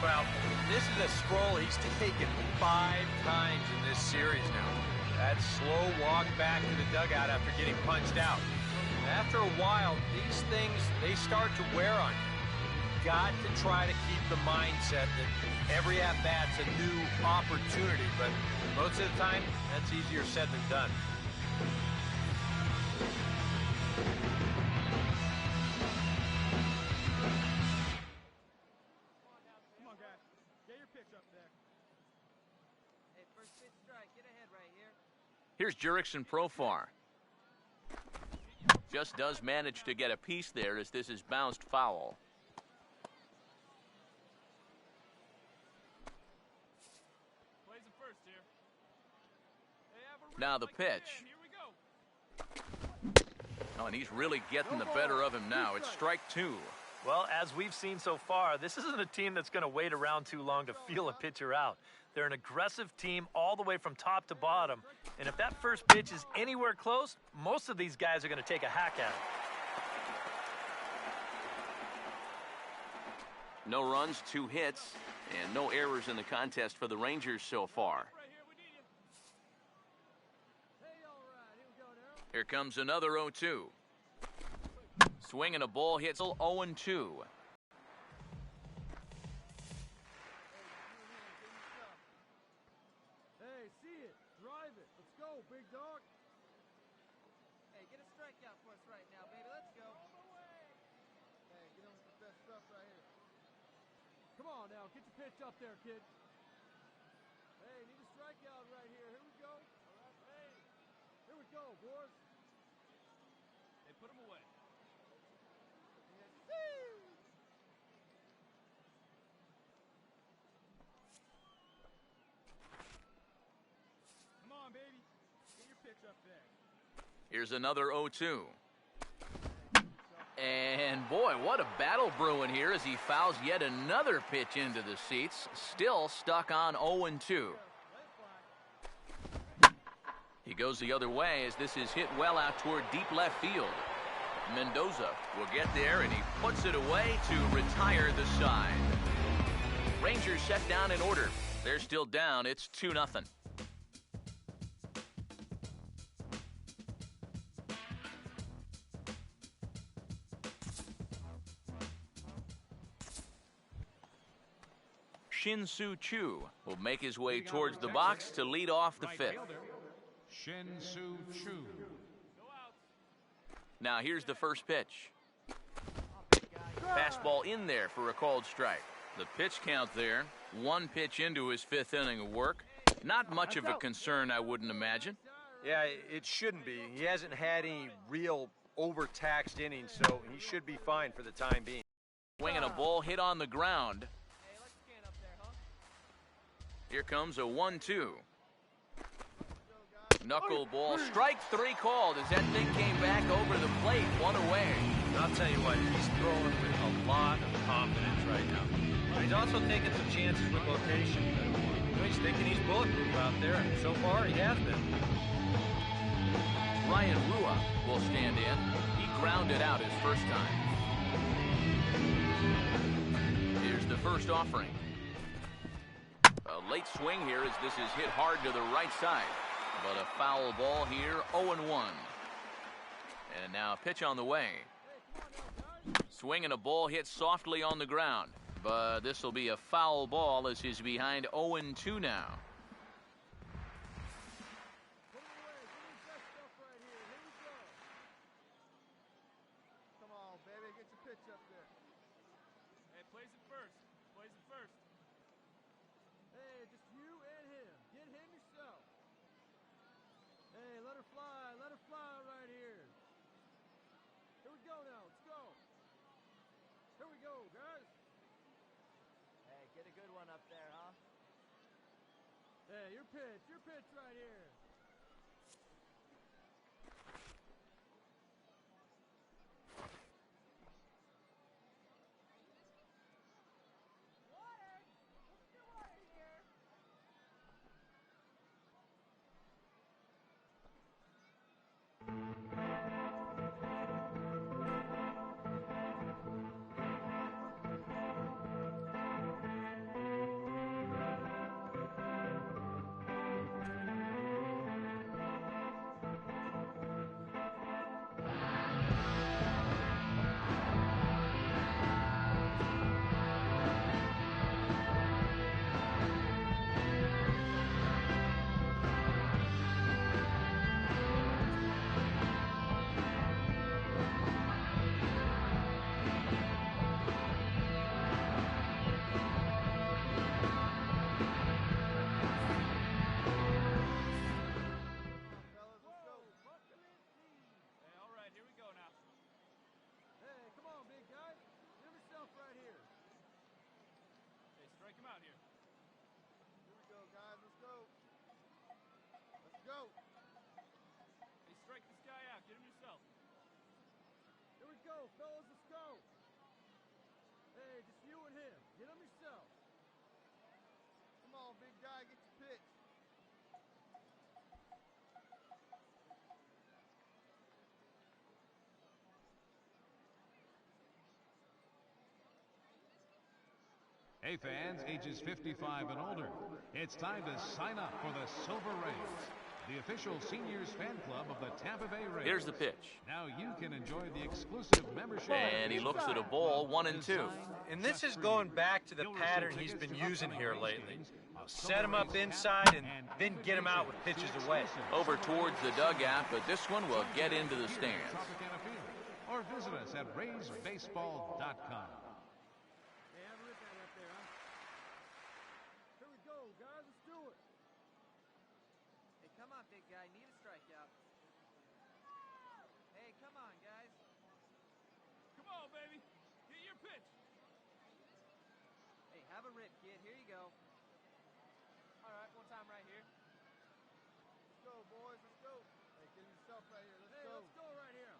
Well, this is a scroll he's taken 5 times in this series now. That slow walk back to the dugout after getting punched out. After a while, these things, they start to wear on you. You've got to try to keep the mindset that every at-bat's a new opportunity, but most of the time, that's easier said than done. Here's Jurickson Profar. Just does manage to get a piece there as this is bounced foul. Plays him first here. Now the pitch. Here we go. Oh, and he's really getting the better of him now. It's strike 2. Well, as we've seen so far, this isn't a team that's going to wait around too long to feel a pitcher out. They're an aggressive team all the way from top to bottom. And if that first pitch is anywhere close, most of these guys are going to take a hack at it. No runs, 2 hits, and no errors in the contest for the Rangers so far. Here comes another 0-2. Swinging a ball hits 0-2. Hey, see it. Drive it. Let's go, big dog. Hey, get a strikeout for us right now, baby. Let's go. Hey, get on with the best stuff right here. Come on now, get your pitch up there, kid. Hey, need a strikeout right here. Here we go. Hey, here we go, boys. Hey, put him away. Come on, baby. Get your pitch up there. Here's another 0-2. And boy, what a battle brewing here as he fouls yet another pitch into the seats. Still stuck on 0-2. He goes the other way as this is hit well out toward deep left field. Mendoza will get there, and he puts it away to retire the side. Rangers set down in order. They're still down. It's 2-0. Shin-Soo Choo will make his way towards the box to lead off the fifth. Shin-Soo Choo. Now here's the first pitch. Fastball in there for a called strike. The pitch count there, one pitch into his fifth inning of work. Not much of a concern, I wouldn't imagine. Yeah, it shouldn't be. He hasn't had any real overtaxed innings, so he should be fine for the time being. Swinging a ball hit on the ground. Here comes a 1-2. Knuckleball, strike three called as that thing came back over the plate, one away. I'll tell you what, he's throwing with a lot of confidence right now. He's also taking some chances with location. He's thinking he's bulletproof out there, and so far he has been. Ryan Rua will stand in. He grounded out his first time. Here's the first offering. A late swing here as this is hit hard to the right side. But a foul ball here, 0-1. And now a pitch on the way. Swinging a ball hit softly on the ground. But this will be a foul ball as he's behind 0-2 now. Come on, baby, get your pitch up there. Hey, plays it first. Plays it first. Hey, just you and him. Get him yourself. Hey, let her fly right here. Here we go now, let's go. Here we go, guys. Hey, get a good one up there, huh? Hey, your pitch right here. Fellas, let's go. Hey, just you and him. Get him yourself. Come on, big guy, get your pitch. Hey fans, ages 55 and older, it's time to sign up for the Silver Rays, the official seniors fan club of the Tampa Bay Rays. Here's the pitch. Now you can enjoy the exclusive membership. And he looks at a ball, 1-2. And this is going back to the pattern he's been using here lately. Set him up inside and then get him out with pitches away. Over towards the dugout, but this one will get into the stands. Or visit us at RaysBaseball.com. Come on, big guy. Need a strikeout. Hey, come on, guys. Come on, baby. Get your pitch. Hey, have a rip, kid. Here you go. All right, one time right here. Let's go, boys. Let's go. Hey, get yourself right here. Let's go. Let's go right here.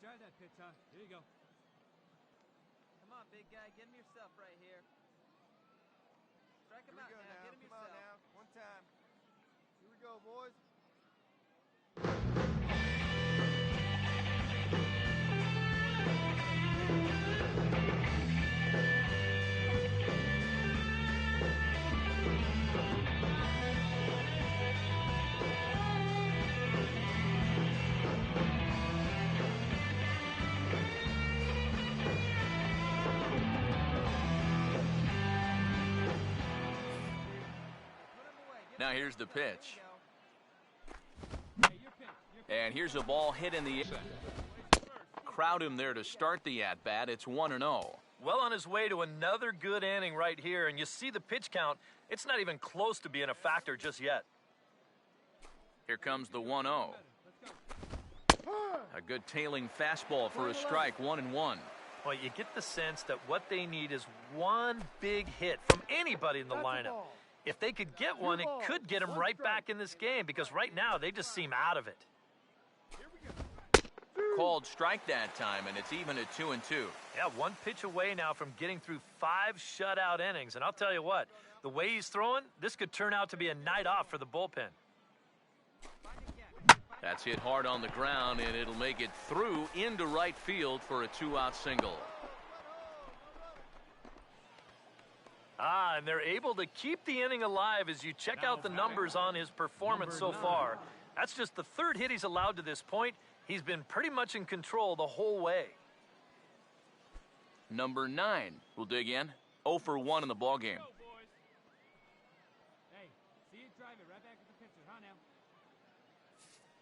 drive that pitch, huh? Here you go. Come on, big guy. Get him yourself right here. Strike him Here out we go now. now. Get him Come on yourself. now. One time. Here we go, boys. Now here's the pitch. Hey, your pitch. Your pitch. And here's a ball hit in the air. Crowd him there to start the at-bat. It's 1-0. Well on his way to another good inning right here, and you see the pitch count. It's not even close to being a factor just yet. Here comes the 1-0. Let's go. A good tailing fastball for a strike, 1-1. Well, you get the sense that what they need is one big hit from anybody in the lineup. If they could get one, it could get them right back in this game because right now they just seem out of it. Called strike that time, and it's even at 2-2. Yeah, one pitch away now from getting through 5 shutout innings. And I'll tell you what, the way he's throwing, this could turn out to be a night off for the bullpen. That's hit hard on the ground, and it'll make it through into right field for a 2-out single. And they're able to keep the inning alive as you check out the numbers on his performance so far. That's just the 3rd hit he's allowed to this point. He's been pretty much in control the whole way. Number 9 will dig in. 0 for 1 in the ballgame. Go, boys. Hey, see it, drive it right back at the pitcher, huh, now?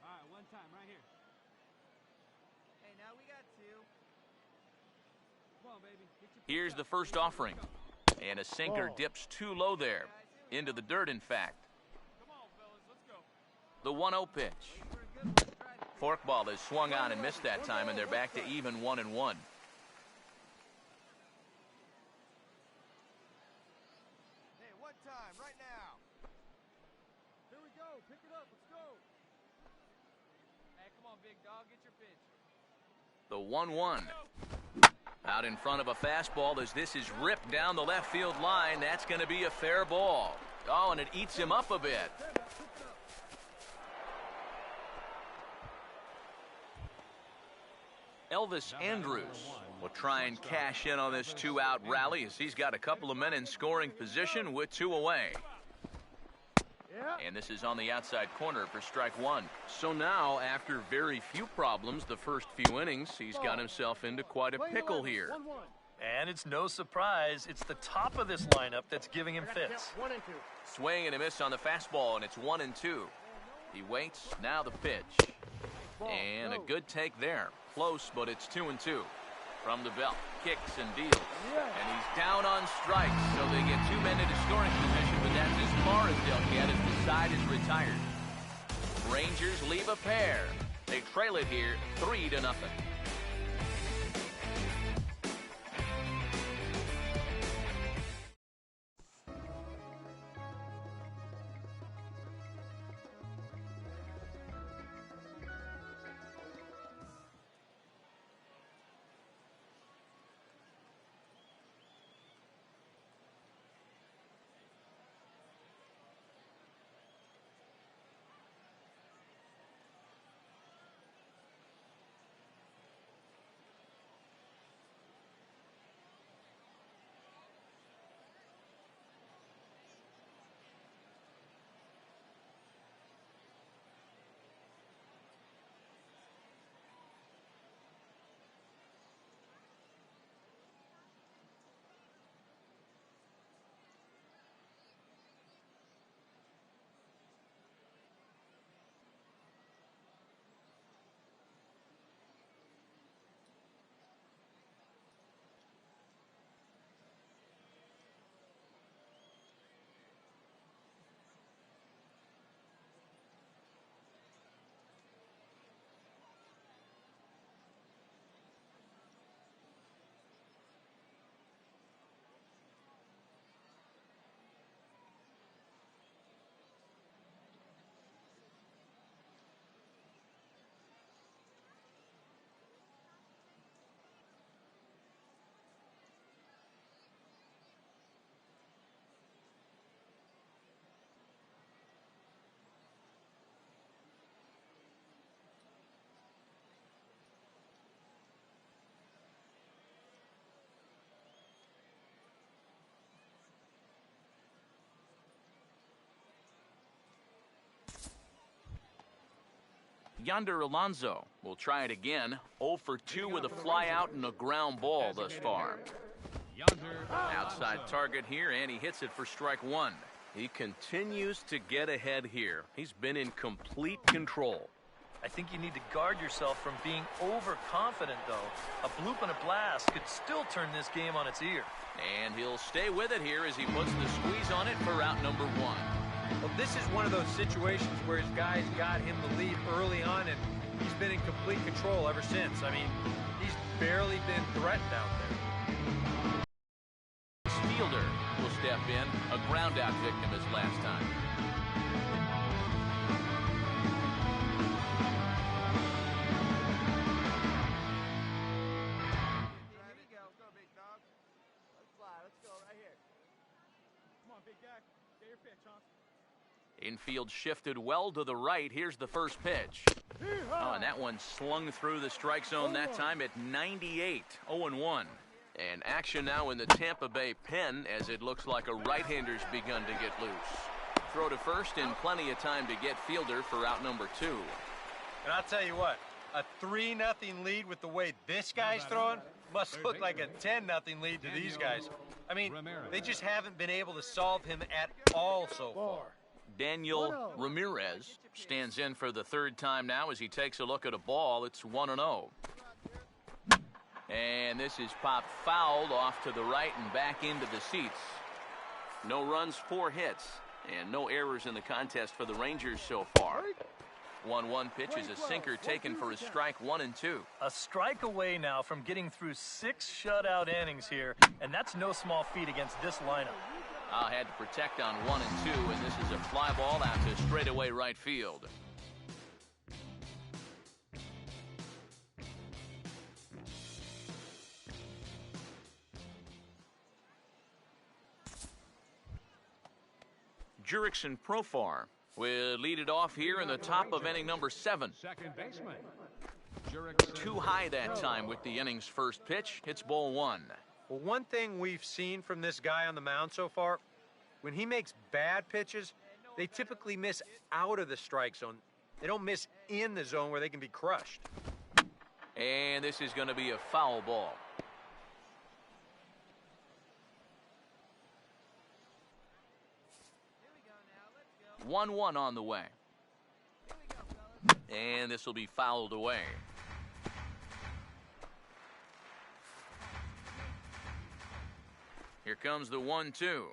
All right, one time, right here. Hey, now we got 2. Come on, baby. Get your Here's pitch the up. first offering. And a sinker dips too low there. Into the dirt, in fact. Come on, fellas, let's go. The 1-0 pitch. For a good one. Try it. Forkball is swung on and missed that time, and they're back to even 1-1. Hey, one time, right now. Here we go. Pick it up. Let's go. Hey, come on, big dog. Get your pitch. The 1-1. Out in front of a fastball as this is ripped down the left field line. That's going to be a fair ball. Oh, and it eats him up a bit. Elvis Andrews will try and cash in on this 2-out rally as he's got a couple of men in scoring position with 2 away. And this is on the outside corner for strike 1. So now, after very few problems the first few innings, he's got himself into quite a pickle here. And it's no surprise, it's the top of this lineup that's giving him fits. Swing and a miss on the fastball, and it's 1-2. He waits, now the pitch. And a good take there. Close, but it's 2-2. From the belt, kicks and deals. And he's down on strikes, so they get 2 men into scoring position, but that's as far as they'll get as the side is retired. Rangers leave a pair. They trail it here 3-0. Yonder Alonso will try it again. 0 for 2 with a fly out and a ground ball thus far. Outside target here, and he hits it for strike one. He continues to get ahead here. He's been in complete control. I think you need to guard yourself from being overconfident, though. A bloop and a blast could still turn this game on its ear. And he'll stay with it here as he puts the squeeze on it for out number one. Well, this is one of those situations where his guys got him the lead early on, and he's been in complete control ever since. I mean, he's barely been threatened out there. Fielder will step in, a ground-out victim as last time. Here we go. Let's go, big dog. Let's fly. Let's go right here. Come on, big guy. Get your pitch, huh? Infield shifted well to the right. Here's the first pitch. Oh, and that one slung through the strike zone that time at 98, 0-1. And action now in the Tampa Bay pen as it looks like a right-hander's begun to get loose. Throw to first and plenty of time to get Fielder for out number two. And I'll tell you what, a 3-0 lead with the way this guy's throwing must look like a 10-0 lead to these guys. I mean, they just haven't been able to solve him at all so far. Daniel Ramirez stands in for the third time now as he takes a look at a ball. It's 1-0. And this is popped fouled off to the right and back into the seats. No runs, 4 hits, and no errors in the contest for the Rangers so far. 1-1 pitch is a sinker taken for a strike 1 and 2. A strike away now from getting through 6 shutout innings here, and that's no small feat against this lineup. Had to protect on 1 and 2, and this is a fly ball out to straightaway right field. Jurickson Profar will lead it off here in the top of inning number 7. Second baseman. Too high that time with the inning's first pitch. It's ball 1. Well, one thing we've seen from this guy on the mound so far, when he makes bad pitches, they typically miss out of the strike zone. They don't miss in the zone where they can be crushed. And this is going to be a foul ball. Here we go now. Let's go. 1-1 on the way. Here we go, fellas. And this will be fouled away. Here comes the 1-2.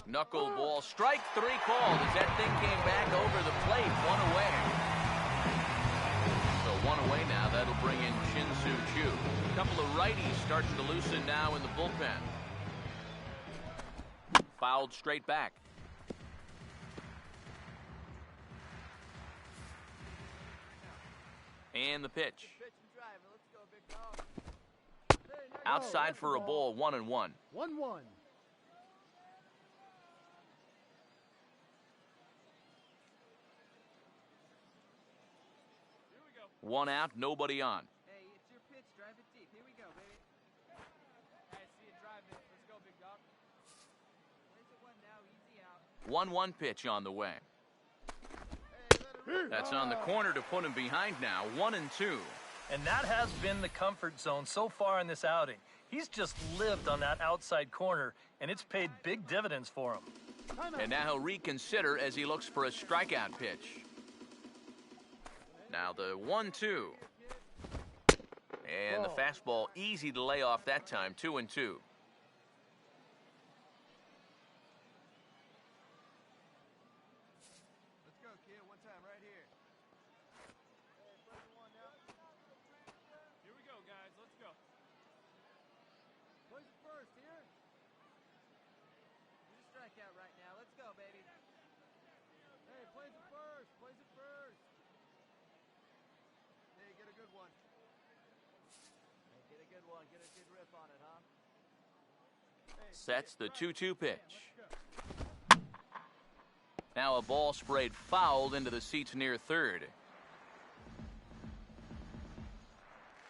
Knuckleball, strike 3 called as that thing came back over the plate, 1 away. So 1 away now, that'll bring in Shin-Soo Choo. A couple of righties starting to loosen now in the bullpen. Fouled straight back. And the pitch. Pitch and drive it. Let's go, big dog. Outside for a ball, 1-1. 1-1. 1 out, nobody on. Hey, it's your pitch. Drive it deep. Here we go, baby. Hey, see it, drive it. Let's go, big dog. Plays it 1 now. Easy out. 1-1 pitch on the way. That's on the corner to put him behind now, 1 and 2. And that has been the comfort zone so far in this outing. He's just lived on that outside corner, and it's paid big dividends for him. And now he'll reconsider as he looks for a strikeout pitch. Now the 1-2. And the fastball easy to lay off that time, 2 and 2. Let's go, kid. One time right here. Hey, play the 1 now. Here we go, guys. Let's go. Plays it first here. Here's a strikeout right now. Let's go, baby. Hey, plays it first. Plays it first. Hey, get a good one. Hey, get a good one. Get a good rip on it, huh? Sets the 2-2 pitch. Now a ball sprayed fouled into the seats near third.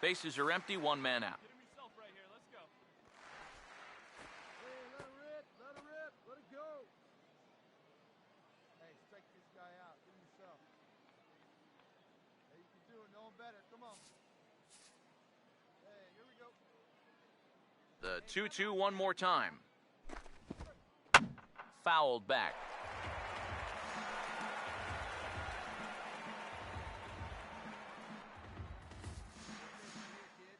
Bases are empty, 1 man out. Get him yourself right here. Let's go. Hey, let it rip. Let it rip. Let it go. Hey, strike this guy out. Get him yourself. The 2-2 one more time. Fouled back.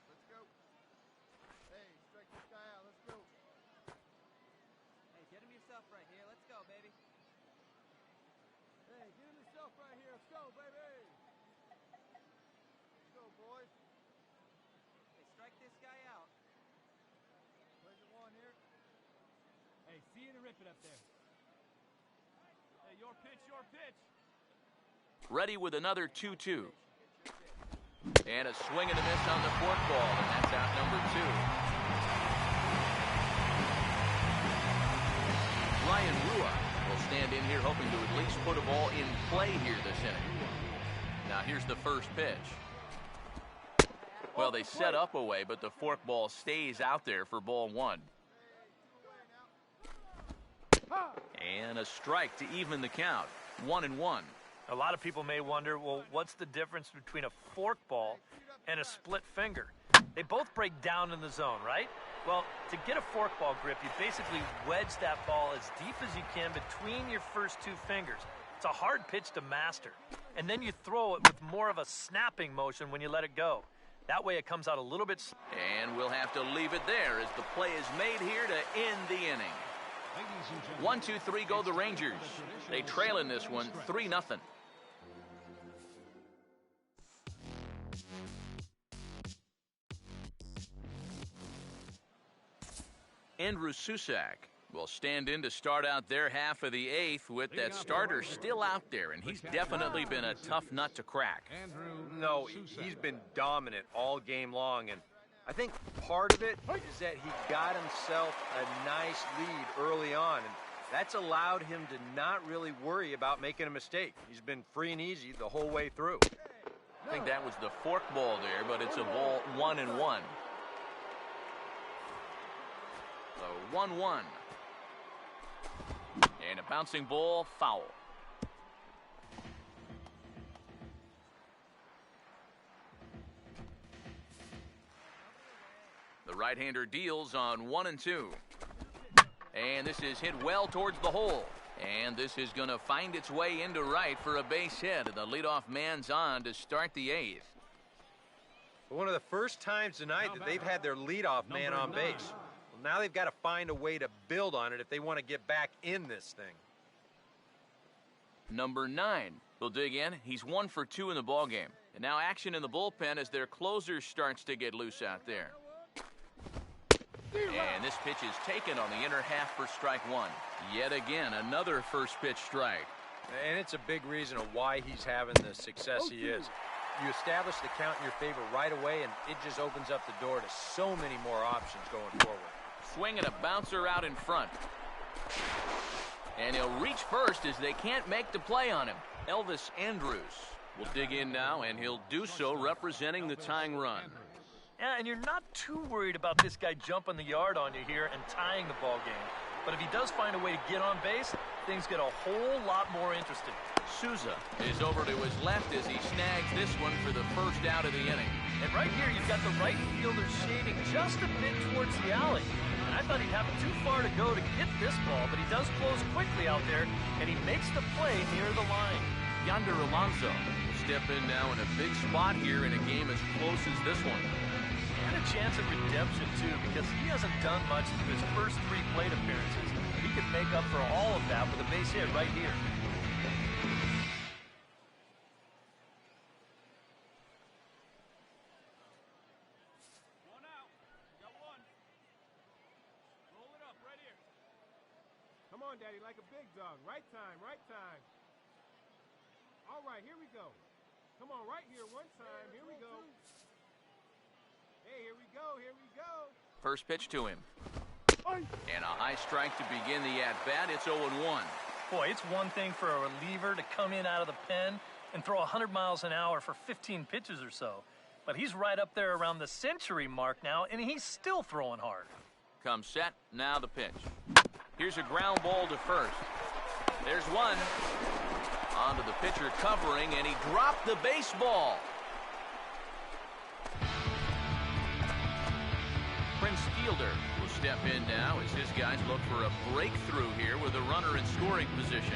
Let's go. Hey, strike this guy out. Let's go. Hey, get him yourself right here. Let's go, baby. Hey, get him yourself right here. Let's go, baby. Let's go, boys. Hey, strike this guy out. Plays it one here. Hey, see you to rip it up there. Hey, your pitch, your pitch. Ready with another 2-2. And a swing and a miss on the forkball, and that's out number 2. Ryan Rua will stand in here hoping to at least put a ball in play here this inning. Now here's the first pitch. Well, they set up away, but the forkball stays out there for ball 1. And a strike to even the count. 1-1. A lot of people may wonder, well, what's the difference between a forkball and a split finger? They both break down in the zone, right? Well, to get a forkball grip, you basically wedge that ball as deep as you can between your first 2 fingers. It's a hard pitch to master. And then you throw it with more of a snapping motion when you let it go. That way it comes out a little bit... And we'll have to leave it there as the play is made here to end the inning. 1-2-3 go the Rangers. They trail in this one 3-0. Andrew Susak will stand in to start out their half of the 8th with that starter still out there, and he's definitely been a tough nut to crack. No, he's been dominant all game long, and I think part of it is that he got himself a nice lead early on, and that's allowed him to not really worry about making a mistake. He's been free and easy the whole way through. I think that was the forkball there, but it's a ball 1-1. So 1-1. And a bouncing ball, foul. The right-hander deals on 1-2. And this is hit well towards the hole. And this is going to find its way into right for a base hit. And the leadoff man's on to start the 8th. One of the first times tonight that they've had their leadoff man on base. Well, now they've got to find a way to build on it if they want to get back in this thing. Number 9 will dig in. He's 1 for 2 in the ballgame. And now action in the bullpen as their closer starts to get loose out there. And this pitch is taken on the inner half for strike 1. Yet again, another first pitch strike. And it's a big reason of why he's having the success he is. You establish the count in your favor right away, and it just opens up the door to so many more options going forward. Swing and a bouncer out in front. And he'll reach first as they can't make the play on him. Elvis Andrus will dig in now, and he'll do so representing the tying run. Yeah, and you're not too worried about this guy jumping the yard on you here and tying the ball game. But if he does find a way to get on base, things get a whole lot more interesting. Souza is over to his left as he snags this one for the first out of the inning. And right here, you've got the right fielder shading just a bit towards the alley. And I thought he'd have it too far to go to hit this ball, but he does close quickly out there, and he makes the play near the line. Yonder Alonso will step in now in a big spot here in a game as close as this one. And a chance of redemption, too, because he hasn't done much through his first 3 plate appearances. He could make up for all of that with a base hit right here. One out. Got one. Roll it up right here. Come on, Daddy, like a big dog. Right time, right time. All right, here we go. Come on, right here, one time. Here we go. Hey, here we go, here we go. First pitch to him. And a high strike to begin the at-bat. It's 0-1. Boy, it's one thing for a reliever to come in out of the pen and throw 100 miles an hour for 15 pitches or so. But he's right up there around the century mark now, and he's still throwing hard. Comes set, now the pitch. Here's a ground ball to first. There's one. Onto the pitcher covering, and he dropped the baseball. Prince Fielder will step in now as his guys look for a breakthrough here with a runner in scoring position.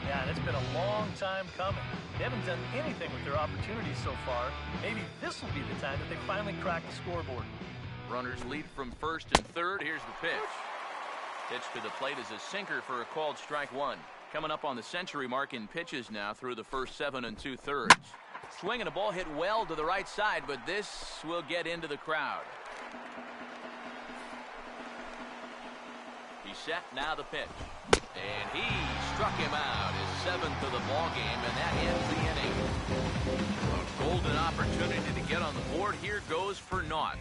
Yeah, and it's been a long time coming. They haven't done anything with their opportunities so far. Maybe this will be the time that they finally crack the scoreboard. Runners lead from first and third. Here's the pitch. Pitch to the plate is a sinker for a called strike one. Coming up on the century mark in pitches now through the first 7 2/3. Swinging a ball hit well to the right side, but this will get into the crowd. He's set, now the pitch. And he struck him out, his 7th of the ball game, and that ends the inning. A golden opportunity to get on the board here goes for naught.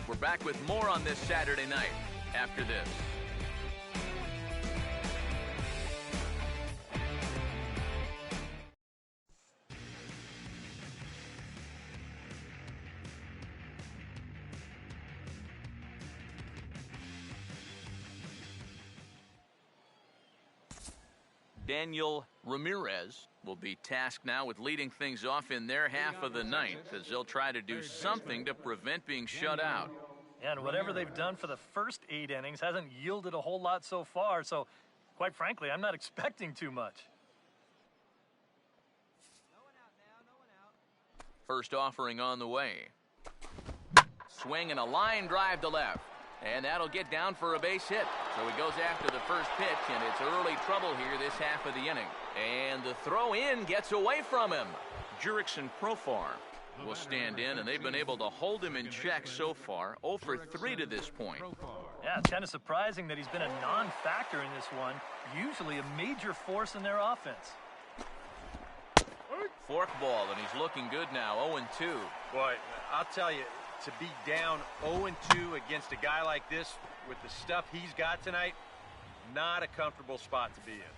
We're back with more on this Saturday night after this. Daniel Ramirez will be tasked now with leading things off in their half of the ninth as they'll try to do something to prevent being shut out. And whatever they've done for the first 8 innings hasn't yielded a whole lot so far, so quite frankly, I'm not expecting too much. First offering on the way. Swing and a line drive to left. And that'll get down for a base hit. So he goes after the first pitch, and it's early trouble here this half of the inning. And the throw in gets away from him. Jurickson Profar will stand in, and they've been able to hold him in check so far. 0 for 3 to this point. Yeah, it's kind of surprising that he's been a non-factor in this one. Usually a major force in their offense. Forkball, and he's looking good now, 0-2. Boy, I'll tell you, to be down 0-2 against a guy like this with the stuff he's got tonight, not a comfortable spot to be in.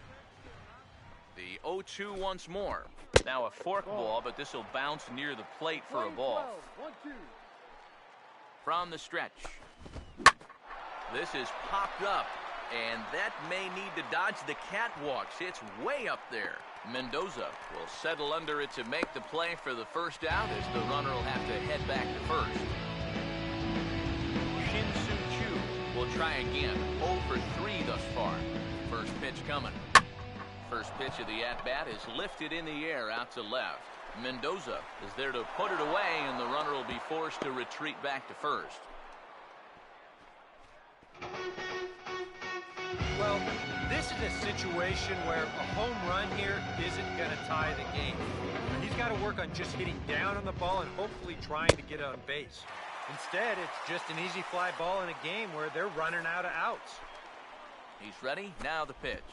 The 0-2 once more. Now a forkball, but this will bounce near the plate for a ball. From the stretch. This is popped up, and that may need to dodge the catwalks. It's way up there. Mendoza will settle under it to make the play for the first out as the runner will have to head back to first. Shin-Soo Choo will try again. 0 for 3 thus far. First pitch coming. First pitch of the at-bat is lifted in the air out to left. Mendoza is there to put it away, and the runner will be forced to retreat back to first. Well, this is a situation where a home run here isn't going to tie the game. He's got to work on just hitting down on the ball and hopefully trying to get on base. Instead, it's just an easy fly ball in a game where they're running out of outs. He's ready. Now the pitch.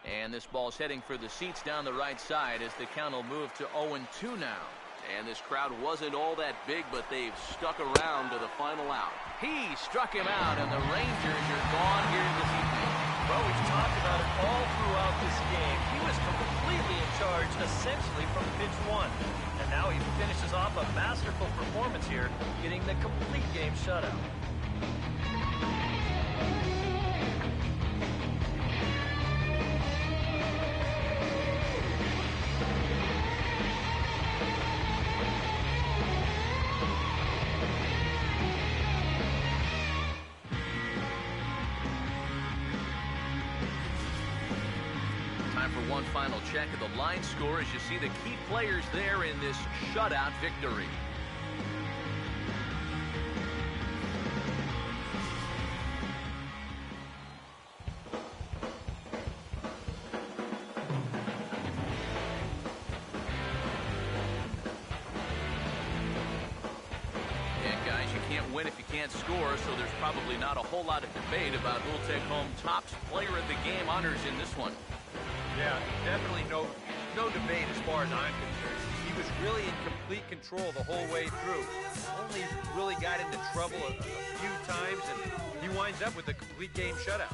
And this ball's heading for the seats down the right side as the count will move to 0-2 now. And this crowd wasn't all that big, but they've stuck around to the final out. He struck him out, and the Rangers are gone here this evening. Well, we've talked about it all throughout this game. He was completely in charge, essentially, from pitch 1. And now he finishes off a masterful performance here, getting the complete game shutout. One final check of the line score as you see the key players there in this shutout victory. Yeah, guys, you can't win if you can't score, so there's probably not a whole lot of debate about who'll take home top player of the game honors in this one. Yeah, definitely no debate as far as I'm concerned. He was really in complete control the whole way through. Only really got into trouble a few times, and he winds up with a complete game shutout.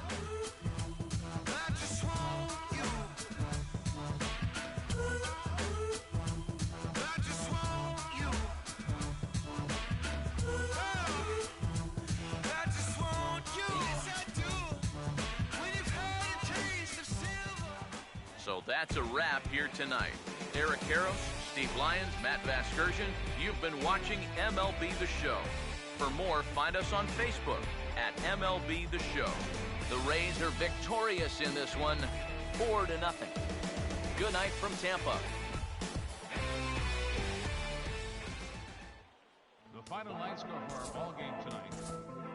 So that's a wrap here tonight. Eric Harrow, Steve Lyons, Matt Vasgersian, you've been watching MLB The Show. For more, find us on Facebook at MLB The Show. The Rays are victorious in this one, 4-0. Good night from Tampa. The final line score for our ball game tonight.